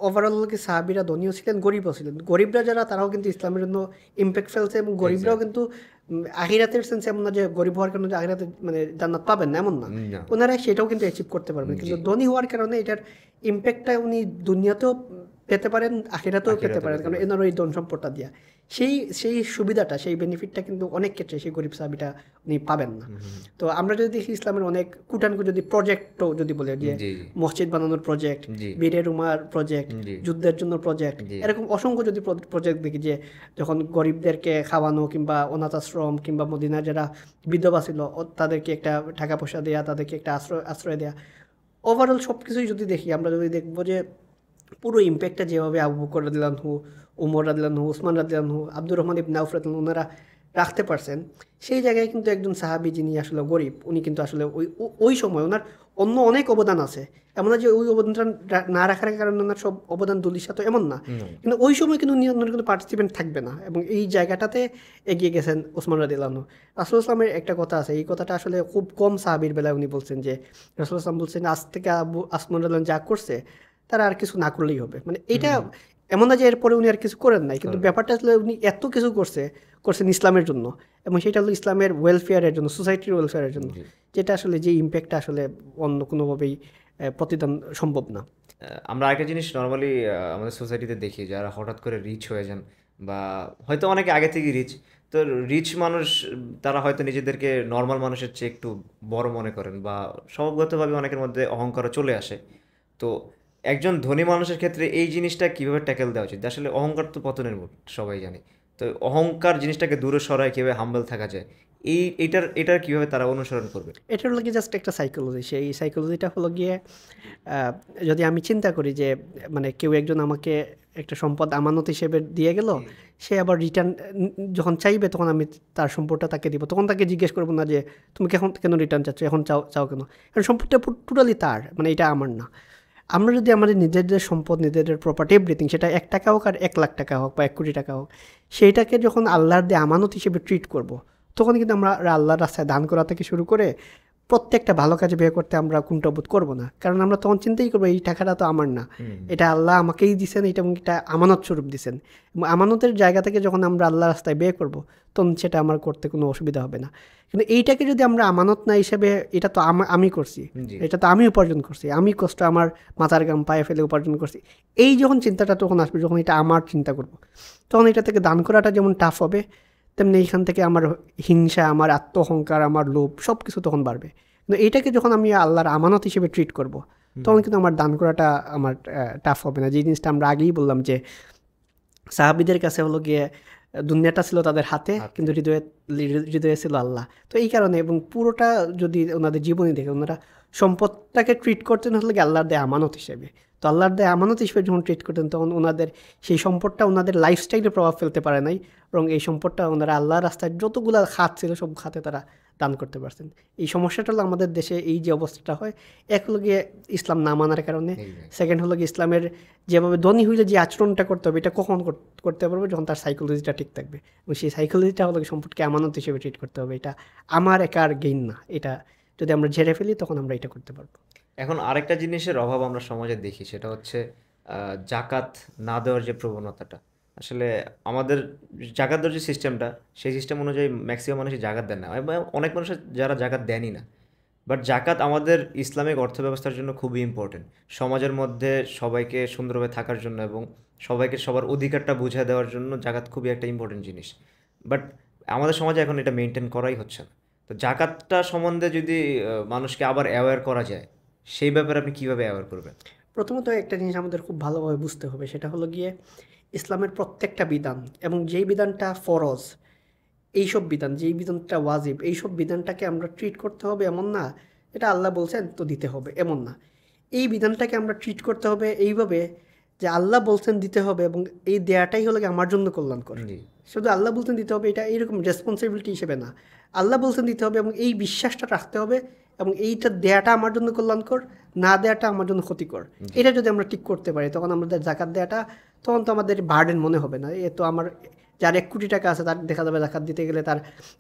ওভারঅল সাহাবীরা ধনীও ছিলেন, গরিবও ছিলেন। গরিবরা যারা তারাও কিন্তু ইসলামের জন্য ইম্প্যাক্ট ফেলছে, এবং গরিবরাও কিন্তু আখিরাতের সেন্সে এমন না যে গরিব হওয়ার কারণে আখিরাতে মানে জান্নাত পাবেন না, এমন না, ওনারা সেটাও কিন্তু অ্যাচিভ করতে পারবেন। কিন্তু ধনী হওয়ার কারণে এটার ইম্প্যাক্টটা উনি দুনিয়াতেও পেতে পারেন, আখিরাতেও পেতে পারেন, কারণ এনার ওই ধন সম্পদটা দিয়া সেই সুবিধাটা, সেই বেনিফিটটা কিন্তু অনেক ক্ষেত্রে সেই গরিব সাহাবীটা উনি পাবেন না। তো আমরা যদি দেখি ইসলামের অনেক কুটানকুট যদি প্রজেক্টও যদি বলে, যে মসজিদ বানানোর প্রজেক্ট, বীরের উমার প্রজেক্ট, যুদ্ধের জন্য প্রজেক্ট, এরকম অসংখ্য যদি প্রজেক্ট দেখি, যে যখন গরিবদেরকে খাওয়ানো কিংবা অনাথ আশ্রম কিংবা মদিনার যারা বিধবা ছিল তাদেরকে একটা টাকা পয়সা দেওয়া, তাদেরকে একটা আশ্রয় দেওয়া, ওভারঅল সব কিছুই যদি দেখি, আমরা যদি দেখবো যে পুরো ইম্প্যাক্টটা যেভাবে আবু বকর রাদিয়াল্লাহু আনহু, উমর রাদিয়াল্লাহু আনহু, উসমান রাদিয়াল্লাহু আনহু, আব্দুর রহমান ইবনে আউফ রাদিয়াল্লাহু আনহু ওনারা রাখতে পারছেন, সেই জায়গায় কিন্তু একজন সাহাবী যিনি আসলে গরিব, উনি কিন্তু আসলে ওই সময় ওনার অন্য অনেক অবদান আছে, এমন না যে ওই অবদানটা না রাখার কারণে ওনার সব অবদান দুলিশা, তো এমন না, কিন্তু ওই সময় কিন্তু উনি ওনার কিন্তু পার্টিসিপেন্ট থাকবে না, এবং এই জায়গাটাতে এগিয়ে গেছেন ওসমান রাদিয়াল্লাহু আনহু। রাসূলুল্লাহ ইসলামের একটা কথা আছে, এই কথাটা আসলে খুব কম সাহাবীর বেলায় উনি বলছেন, যে রাসূলুল্লাহ ইসলাম বলছেন আজ থেকে ওসমান রাদিয়াল্লাহু যা করছে তারা আর কিছু না করলেই হবে। মানে এটা এমন না যে এরপরে উনি আর কিছু করেন নাই, কিন্তু ব্যাপারটা আসলে উনি এত কিছু করছেন ইসলামের জন্য, এবং সেটা হলো ইসলামের ওয়েলফেয়ারের জন্য, সোসাইটির ওয়েলফেয়ারের জন্য, যেটা আসলে যে ইম্প্যাক্টটা আসলে অন্য কোনোভাবেই প্রতিদান সম্ভব না। আমরা আরেকটা জিনিস নর্মালি আমাদের সোসাইটিতে দেখি, যারা হঠাৎ করে রিচ হয়ে যান, বা হয়তো অনেকে আগে থেকে রিচ, তো রিচ মানুষ তারা হয়তো নিজেদেরকে নর্মাল মানুষের চেয়ে একটু বড় মনে করেন, বা স্বভাবগতভাবে অনেকের মধ্যে অহংকার চলে আসে। তো একজন ধনী মানুষের ক্ষেত্রে এই জিনিসটা কীভাবে ট্যাকেল দেওয়া উচিত? আসলে অহংকার তো পতনের মূল, সবাই জানে। তো অহংকার জিনিসটাকে দূরে সরায় কীভাবে হাম্বল থাকা যায়, এটার কীভাবে তারা অনুসরণ করবে? এটা হলো গিয়ে জাস্ট একটা সাইকোলজি। সেই সাইকোলজিটা হলো গিয়ে যদি আমি চিন্তা করি যে মানে কেউ একজন আমাকে একটা সম্পদ আমানত হিসেবে দিয়ে গেল, সে আবার রিটার্ন যখন চাইবে তখন আমি তার সম্পদটা তাকে দিব, তখন তাকে জিজ্ঞেস করবো না যে তুমি কেন রিটার্ন চাচ্ছ, এখন চাও কেন, কারণ সম্পদটা টোটালি তার, মানে এটা আমার না। আমরা যদি আমাদের নিজেদের সম্পদ, নিজেদের প্রপার্টি, এভরিথিং, সেটা 1 টাকা হোক আর 1 লাখ টাকা হোক বা 1 কোটি টাকা হোক, সেইটাকে যখন আল্লাহর দিয়ে আমানত হিসেবে ট্রিট করব, তখন কিন্তু আমরা আল্লাহর রাস্তায় দান করা থেকে শুরু করে প্রত্যেকটা ভালো কাজে ব্যয় করতে আমরা কুণ্ঠাবোধ করবো না, কারণ আমরা তখন চিন্তাই করবো এই টাকাটা তো আমার না, এটা আল্লাহ আমাকেই দিছেন, এটা আমানত স্বরূপ দিছেন, এবং আমানতের জায়গা থেকে যখন আমরা আল্লাহর রাস্তায় ব্যয় করবো তখন সেটা আমার করতে কোনো অসুবিধা হবে না। কিন্তু এইটাকে যদি আমরা আমানত না হিসেবে, এটা তো আমি করছি, এটা তো আমি উপার্জন করছি, আমি কষ্ট আমার মাথার গাম পায়ে ফেলে উপার্জন করছি, এই যখন চিন্তাটা তখন আসবে, যখন এটা আমার চিন্তা করবো, তখন এটা থেকে দান করাটা যেমন টাফ হবে, তেমনি এইখান থেকে আমার হিংসা, আমার আত্মহংকার, আমার লোভ সব কিছু তখন বাড়বে। কিন্তু এইটাকে যখন আমি আল্লাহর আমানত হিসেবে ট্রিট করব, তখন কিন্তু আমার দান করাটা আমার টাফ হবে না। যে জিনিসটা আমরা আগেই বললাম যে সাহাবীদের কাছে হলো গিয়ে দুনিয়াটা ছিল তাদের হাতে, কিন্তু হৃদয়ে ছিল আল্লাহ। তো এই কারণে, এবং পুরোটা যদি ওনাদের জীবনী দেখে, ওনারা সম্পদটাকে ট্রিট করতেন হলো গিয়ে আল্লাহর দেয়া আমানত হিসেবে। তো আল্লাহর দেয়া আমানত হিসেবে যখন ট্রিট করতেন, তখন ওনাদের সেই সম্পদটা ওনাদের লাইফস্টাইলে প্রভাব ফেলতে পারে নাই, এবং এই সম্পদটা ওনারা আল্লাহর রাস্তায় যতগুলো খাত ছিল সব খাতে তারা দান করতে পারছেন। এই সমস্যাটা হলো আমাদের দেশে এই যে অবস্থাটা হয়, এক হলো গিয়ে ইসলাম না মানার কারণে, সেকেন্ড হলো গিয়ে ইসলামের যেভাবে ধনী হইলে যে আচরণটা করতে হবে, এটা কখন করতে পারবে? যখন তার সাইকোলজিটা ঠিক থাকবে, এবং সেই সাইকোলজিটা হলো সম্পদকে আমানত হিসেবে ট্রিট করতে হবে। এটা আমার একার গেইন না, এটা যদি আমরা ঝেড়ে ফেলি তখন আমরা এটা করতে পারবো। এখন আরেকটা জিনিসের অভাব আমরা সমাজে দেখি, সেটা হচ্ছে জাকাত না দেওয়ার যে প্রবণতাটা। আসলে আমাদের জাকাত দেওয়ার যে সিস্টেমটা, সেই সিস্টেম অনুযায়ী ম্যাক্সিমাম মানুষই জাকাত দেন না, এবং অনেক মানুষের যারা জাকাত দেনই না। বাট জাকাত আমাদের ইসলামিক অর্থব্যবস্থার জন্য খুবই ইম্পর্টেন্ট, সমাজের মধ্যে সবাইকে সুন্দরভাবে থাকার জন্য এবং সবাইকে সবার অধিকারটা বুঝিয়ে দেওয়ার জন্য জাকাত খুবই একটা ইম্পর্টেন্ট জিনিস। বাট আমাদের সমাজে এখন এটা মেনটেন করাই হচ্ছে না। তো জাকাতটা সম্বন্ধে যদি মানুষকে আবার অ্যাওয়্যার করা যায়, সেই ব্যাপারে আপনি কীভাবে অ্যাওয়্যার করবেন? প্রথমত একটা জিনিস আমাদের খুব ভালোভাবে বুঝতে হবে, সেটা হলো গিয়ে ইসলামের প্রত্যেকটা বিধান, এবং যেই বিধানটা ফরজ, এইসব বিধান, যেই বিধানটা ওয়াজিব, এইসব বিধানটাকে আমরা ট্রিট করতে হবে এমন না এটা আল্লাহ বলছেন তো দিতে হবে, এমন না। এই বিধানটাকে আমরা ট্রিট করতে হবে এইভাবে যে আল্লাহ বলছেন দিতে হবে, এবং এই দেয়াটাই হলো আমার জন্য কল্যাণকর। শুধু আল্লাহ বলছেন দিতে হবে এটা এইরকম রেসপন্সিবিলিটি হিসেবে না, আল্লাহ বলছেন দিতে হবে এবং এই বিশ্বাসটা রাখতে হবে, এবং এইটা দেয়াটা আমার জন্য কল্যাণকর, না দেয়াটা আমার জন্য ক্ষতিকর। এটা যদি আমরা ঠিক করতে পারি, তখন আমাদের জাকাত দেয়াটা, তখন তো আমাদের বার্ডেন মনে হবে না। এ তো আমার যার 1 কোটি টাকা আছে, তার দেখা যাবে জাকাত দিতে গেলে তার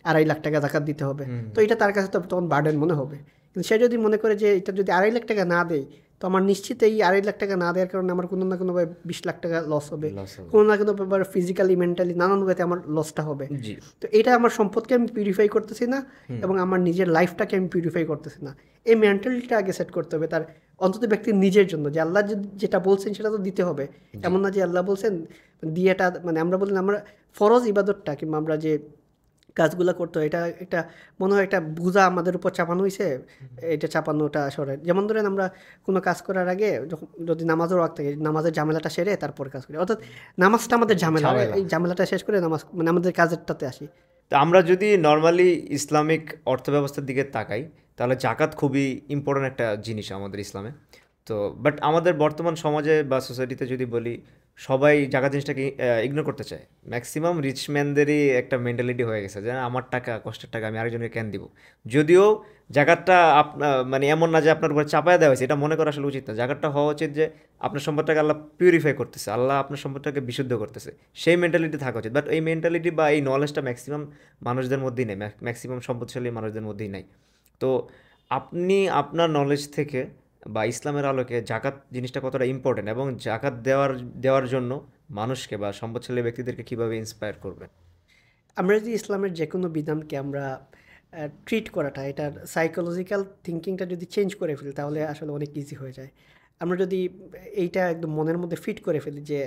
2.5 লাখ টাকা জাকাত দিতে হবে, তো এটা তার কাছে তো তখন বার্ডেন মনে হবে। কিন্তু সে যদি মনে করে যে এটা যদি 2.5 লাখ টাকা না দেয়, তো আমার নিশ্চিত এই 2.5 লাখ টাকা না দেওয়ার কারণে আমার কোনো না কোনোভাবে 20 লাখ টাকা লস হবে, কোনো না কোনোভাবে ফিজিক্যালি মেন্টালি নানান ওয়েতে আমার লসটা হবে। তো এটা আমার সম্পদকে আমি পিউরিফাই করতেছি না, এবং আমার নিজের লাইফটাকে আমি পিউরিফাই করতেছি না। এই মেন্টালিটিটা আগে সেট করতে হবে তার, অন্তত ব্যক্তির নিজের জন্য, যে আল্লাহ যেটা বলছেন সেটা তো দিতে হবে। এমন না যে আল্লাহ বলছেন দিয়েটা, মানে আমরা বলি আমরা ফরজ ইবাদতটা কিংবা আমরা যে কাজগুলো করতে হয়, এটা একটা মনে হয় একটা বোঝা আমাদের উপর চাপানো হয়েছে, এটা চাপানোটা সরে। যেমন ধরেন আমরা কোনো কাজ করার আগে যখন যদি নামাজের ওয়াক্ত থাকে, নামাজের ঝামেলাটা সেরে তারপর কাজ করি, অর্থাৎ নামাজটা আমাদের ঝামেলা, এই ঝামেলাটা শেষ করে নামাজ মানে আমাদের কাজেরটাতে আসি। তো আমরা যদি নর্মালি ইসলামিক অর্থব্যবস্থার দিকে তাকাই, তাহলে জাকাত খুবই ইম্পর্ট্যান্ট একটা জিনিস আমাদের ইসলামে। তো বাট আমাদের বর্তমান সমাজে বা সোসাইটিতে যদি বলি, সবাই জাকাত জিনিসটাকে ইগনোর করতে চায়। ম্যাক্সিমাম রিচম্যানদেরই একটা মেন্টালিটি হয়ে গেছে যে আমার টাকা, কষ্টের টাকা আমি আরেকজনকে কেন দিব। যদিও জাকাতটা মানে এমন না যে আপনার উপরে চাপায় দেওয়া হয়েছে, এটা মনে করা আসলে উচিত না। জাকাতটা হওয়া উচিত যে আপনার সম্পদটাকে আল্লাহ পিউরিফাই করতেছে, আল্লাহ আপনার সম্পদটাকে বিশুদ্ধ করতেছে, সেই মেন্টালিটি থাকা উচিত। বাট এই মেন্টালিটি বা এই নলেজটা ম্যাক্সিমাম মানুষদের মধ্যেই নেই, ম্যাক্সিমাম সম্পদশালী মানুষদের মধ্যেই নাই। তো আপনি আপনার নলেজ থেকে বা ইসলামের আলোকে জাকাত জিনিসটা কতটা ইম্পর্টেন্ট, এবং জাকাত দেওয়ার জন্য মানুষকে বা সম্পদশালী ব্যক্তিদেরকে কীভাবে ইন্সপায়ার করবেন? আমরা যদি ইসলামের যে কোনো বিধানকে আমরা ট্রিট করাটা, এটার সাইকোলজিক্যাল থিঙ্কিংটা যদি চেঞ্জ করে ফেলি, তাহলে আসলে অনেক ইজি হয়ে যায়। আমরা যদি এইটা একদম মনের মধ্যে ফিট করে ফেলি যে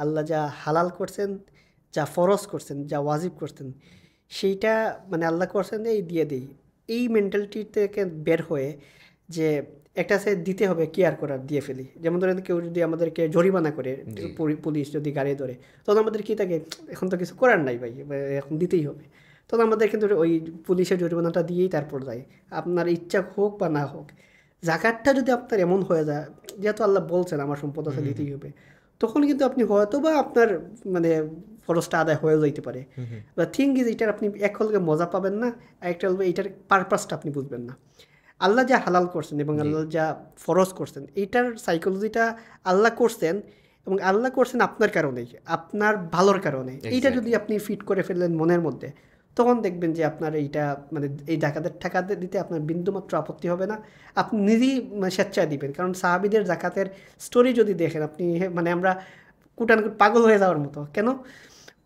আল্লাহ যা হালাল করছেন, যা ফরজ করছেন, যা ওয়াজিব করছেন, সেইটা মানে আল্লাহ করছেন এই দিয়ে দিই, এই মেন্টালিটি থেকে বের হয়ে যে একটা সে দিতে হবে কেয়ার করার, দিয়ে ফেলি। যেমন ধরেন কেউ যদি আমাদেরকে জরিমানা করে, পুলিশ যদি গাড়ি ধরে, তখন আমাদের কী থাকে, এখন তো কিছু করার নাই ভাই, এখন দিতেই হবে। তখন আমাদের কিন্তু ওই পুলিশের জরিমানাটা দিয়েই তারপর যায়, আপনার ইচ্ছা হোক বা না হোক। জাকাতটা যদি আপনার এমন হয়ে যায়, যেহেতু আল্লাহ বলছেন আমার সম্পদ আছে দিতেই হবে, তখন কিন্তু আপনি হয়তো বা আপনার মানে ফরজটা আদায় হয়ে যাইতে পারে। বা থিঙ্ক ইজ, এটার আপনি এক হলকে মজা পাবেন না, আরেকটা হলবে এইটার পারপাসটা আপনি বুঝবেন না। আল্লাহ যা হালাল করছেন এবং আল্লাহ যা ফরজ করছেন, এইটার সাইকোলজিটা আল্লাহ করছেন, এবং আল্লাহ করছেন আপনার কারণেই, আপনার ভালোর কারণে। এইটা যদি আপনি ফিট করে ফেললেন মনের মধ্যে, তখন দেখবেন যে আপনার এইটা মানে এই জাকাতের টাকা দিতে আপনার বিন্দুমাত্র আপত্তি হবে না, আপনি নিজেই স্বেচ্ছায় দিবেন। কারণ সাহাবীদের জাকাতের স্টোরি যদি দেখেন আপনি, মানে আমরা কুটানকুট পাগল হয়ে যাওয়ার মতো। কেন?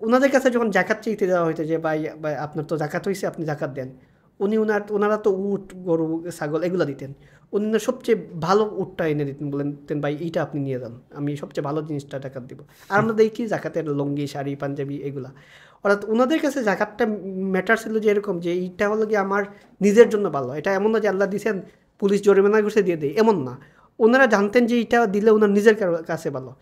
ওনাদের কাছে যখন জাকাত চাইতে যাওয়া হইতো যে ভাই আপনার তো জাকাত হয়েছে, আপনি জাকাত দেন, ওনারা তো উট, গরু, ছাগল এগুলো দিতেন, উনি সবচেয়ে ভালো উটটা এনে দিতেন, বলতেন ভাই এইটা আপনি নিয়ে যান, আমি সবচেয়ে ভালো জিনিসটা জাকাত দিব। আর আমরা দেখি জাকাতের লুঙ্গি, শাড়ি, পাঞ্জাবি এগুলা, অর্থাৎ ওনাদের কাছে জাকাতটা ম্যাটার ছিল যে এরকম যে এইটা হলো গিয়ে আমার নিজের জন্য ভালো। এটা এমন না যে আল্লাহ দিয়েছেন পুলিশ জরিমানা করছে দিয়ে দেয়, এমন না। ওনারা জানতেন যে এটা দিলে ওনার নিজের কাছে ভালো।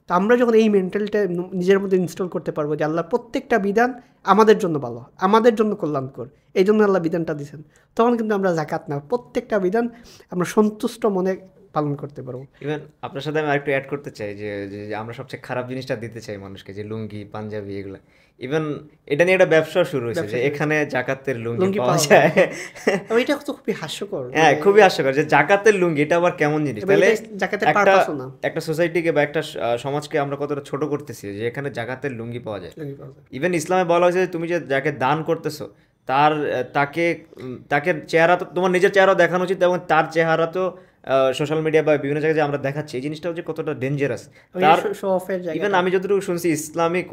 তো আমরা যখন এই মেন্টালিটা নিজের মধ্যে ইনস্টল করতে পারবো যে আল্লাহ প্রত্যেকটা বিধান আমাদের জন্য ভালো, আমাদের জন্য কল্যাণকর, এই জন্য আল্লাহ বিধানটা দিয়েছেন, তখন কিন্তু আমরা জাকাত না, প্রত্যেকটা বিধান আমরা সন্তুষ্ট মনে পালন করতে পারবো। ইভেন আপনার সাথে আমি আরেকটু অ্যাড করতে চাই যে যে আমরা সবচেয়ে খারাপ জিনিসটা দিতে চাই মানুষকে, যে লুঙ্গি পাঞ্জাবি এগুলো। ইভেন এটা নিয়ে একটা ব্যবসা শুরু হয়েছে যে এখানে জাকাতের লুঙ্গি পাওয়া যায়। এটা তো খুবই হাস্যকর। হ্যাঁ, খুবই হাস্যকর যে জাকাতের লুঙ্গি, এটা আবার কেমন জিনিস? তাহলে জাকাতের একটা পারপাসও না। একটা সোসাইটিকে বা একটা সমাজকে আমরা কতটা ছোট করতেছি যে এখানে জাকাতের লুঙ্গি পাওয়া যায়। ইভেন ইসলামে বলা হয়েছে যে তুমি যে যাকে দান করতেছো তার তাকে চেহারা তো তোমার নিজের চেহারা দেখানো উচিত, এবং তার চেহারা তো সোশ্যাল মিডিয়া বা বিভিন্ন জায়গায় যে আমরা দেখাচ্ছি, এই জিনিসটা হচ্ছে কতটা ডেঞ্জারাস। তার ইভেন আমি যতটুকু শুনছি ইসলামিক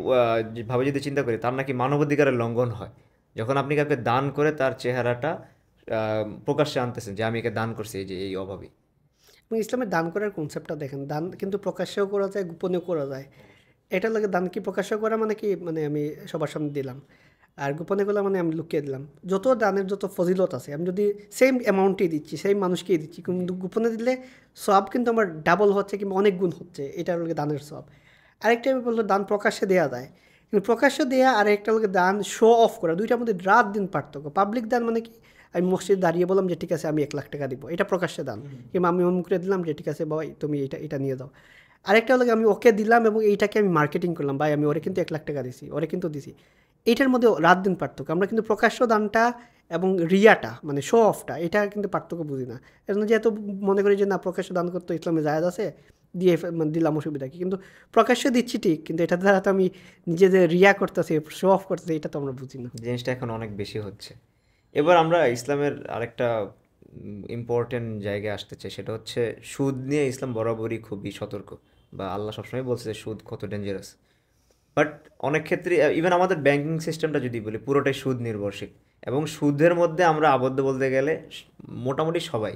ভাবে যদি চিন্তা করি, তার নাকি মানবাধিকারের লঙ্ঘন হয় যখন আপনি কাউকে দান করে তার চেহারাটা প্রকাশ্যে আনতেছেন যে আমি একে দান করছি, এই যে এই অভাবী। এবং ইসলামের দান করার কনসেপ্টটা দেখেন, দান কিন্তু প্রকাশ্যেও করা যায়, গোপনেও করা যায়। এটা লাগে দান কি প্রকাশ্য করা মানে কি, মানে আমি সবার সামনে দিলাম, আর গোপনে করলাম মানে আমি লুকিয়ে দিলাম। যত দানের যত ফজিলত আছে, আমি যদি সেম অ্যামাউন্টই দিচ্ছি, সেম মানুষকেই দিচ্ছি, কিন্তু গোপনে দিলে সব কিন্তু আমার ডাবল হচ্ছে কিংবা অনেক গুণ হচ্ছে, এটা হলো দানের সব। আরেকটা আমি বললো দান প্রকাশ্যে দেওয়া যায়, কিন্তু প্রকাশ্যে দেওয়া আর একটা হলো দান শো অফ করা, দুইটার মধ্যে রাত দিন পার্থক্য। পাবলিক দান মানে কি, আমি মসজিদে দাঁড়িয়ে বললাম যে ঠিক আছে আমি 1 লাখ টাকা দিব, এটা প্রকাশ্যে দান। কিংবা আমি অমুক করে দিলাম যে ঠিক আছে বাবা তুমি এটা নিয়ে দাও। আরেকটা হলো আমি ওকে দিলাম এবং এইটাকে আমি মার্কেটিং করলাম, ভাই আমি ওরে কিন্তু 1 লাখ টাকা দিছি, ওরে কিন্তু দিছি। এইটার মধ্যে রাত দিন পার্থক্য। আমরা কিন্তু প্রকাশ্য দানটা এবং রিয়াটা মানে শো অফটা, এটা কিন্তু পার্থক্য বুঝি না। এর জন্য যেহেতু মনে করি যে না প্রকাশ্য দান করতে ইসলামে জায়েজ আছে, দিয়ে মানে দিলাম, অসুবিধা কি। কিন্তু প্রকাশ্যে দিচ্ছি ঠিক, কিন্তু এটা দ্বারা তো আমি নিজে যে রিয়া করতেছি, শো অফ করতেছি, এটা তো আমরা বুঝি না। জিনিসটা এখন অনেক বেশি হচ্ছে। এবার আমরা ইসলামের আরেকটা ইম্পর্টেন্ট জায়গায় আসতে চাই, সেটা হচ্ছে সুদ নিয়ে ইসলাম বরাবরই খুবই সতর্ক, বা আল্লাহ সবসময় বলছে যে সুদ কত ডেঞ্জারাস। বাট অনেক ক্ষেত্রে ইভেন আমাদের ব্যাংকিং সিস্টেমটা যদি বলি, পুরোটাই সুদ নির্ভরশীল, এবং সুদের মধ্যে আমরা আবদ্ধ বলতে গেলে মোটামুটি সবাই।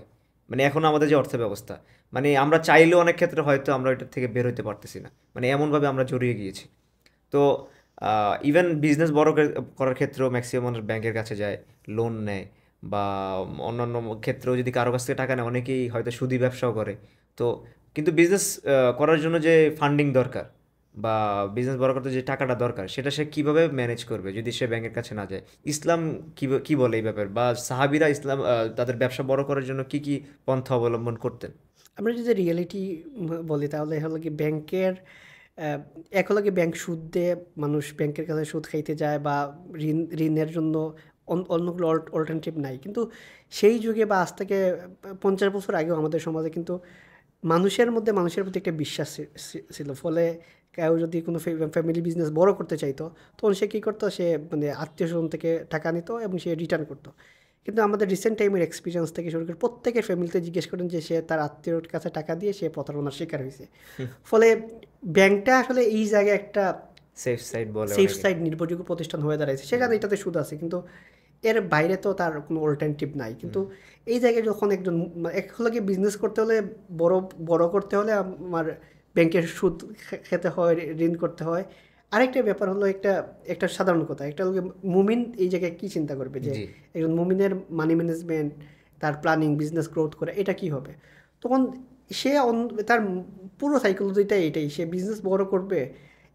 মানে এখন আমাদের যে অর্থ ব্যবস্থা, মানে আমরা চাইলেও অনেক ক্ষেত্রে হয়তো আমরা এটার থেকে বের হতে পারতেছি না, মানে এমনভাবে আমরা জড়িয়ে গিয়েছি। তো ইভেন বিজনেস বড় করার ক্ষেত্রেও ম্যাক্সিমাম মানুষ ব্যাংকের কাছে যায়, লোন নেয়, বা অন্যান্য ক্ষেত্রেও যদি কারো কাছ থেকে টাকা নেয়, অনেকেই হয়তো সুদি ব্যবসাও করে। তো কিন্তু বিজনেস করার জন্য যে ফান্ডিং দরকার বা বিজনেস বড় করতে যে টাকাটা দরকার, সেটা সে কীভাবে ম্যানেজ করবে যদি সে ব্যাংকের কাছে না যায়? ইসলাম কী বলে এই ব্যাপার, বা সাহাবিরা ইসলাম তাদের ব্যবসা বড় করার জন্য কি কি পন্থা অবলম্বন করতেন? আমরা যদি রিয়েলিটি বলি তাহলে হলো কি ব্যাংকের এক হলো কি ব্যাংক সুদ দিয়ে মানুষ ব্যাংকের কাছে সুদ খাইতে যায়, বা ঋণের জন্য অন্য কোনো অল্টারনেটিভ নাই। কিন্তু সেই যুগে বা আজ থেকে 50 বছর আগেও আমাদের সমাজে কিন্তু মানুষের মধ্যে মানুষের প্রতি একটা বিশ্বাস ছিল। ফলে কেউ যদি কোনো ফ্যামিলি বিজনেস বড় করতে চাইতো, তখন সে কী করতো, সে মানে আত্মীয় স্বজন থেকে টাকা নিত এবং সে রিটার্ন করতো। কিন্তু আমাদের রিসেন্ট টাইমের এক্সপিরিয়েন্স থেকে শুরু করে প্রত্যেকের ফ্যামিলিতে জিজ্ঞেস করেন যে সে তার আত্মীয়র কাছে টাকা দিয়ে সে প্রতারণার শিকার হয়েছে। ফলে ব্যাংকটা আসলে এই জায়গায় একটা সেফ সাইড নির্ভরযোগ্য প্রতিষ্ঠান হয়ে দাঁড়াইছে। সেখানে এটাতে সুদ আছে, কিন্তু এর বাইরে তো তার কোনো অল্টারনেটিভ নাই। কিন্তু এই জায়গায় যখন একজন এক হলো কি বিজনেস করতে হলে, বড় করতে হলে আমার ব্যাংকের সুদ খেতে হয়, ঋণ করতে হয়। আরেকটা ব্যাপার হলো একটা সাধারণ কথা, একটা হলো মুমিন এই জায়গায় কী চিন্তা করবে যে একজন মুমিনের মানি ম্যানেজমেন্ট, তার প্ল্যানিং, বিজনেস গ্রোথ করে এটা কি হবে। তখন সে তার পুরো সাইকোলজিটাই এটাই, সে বিজনেস বড় করবে,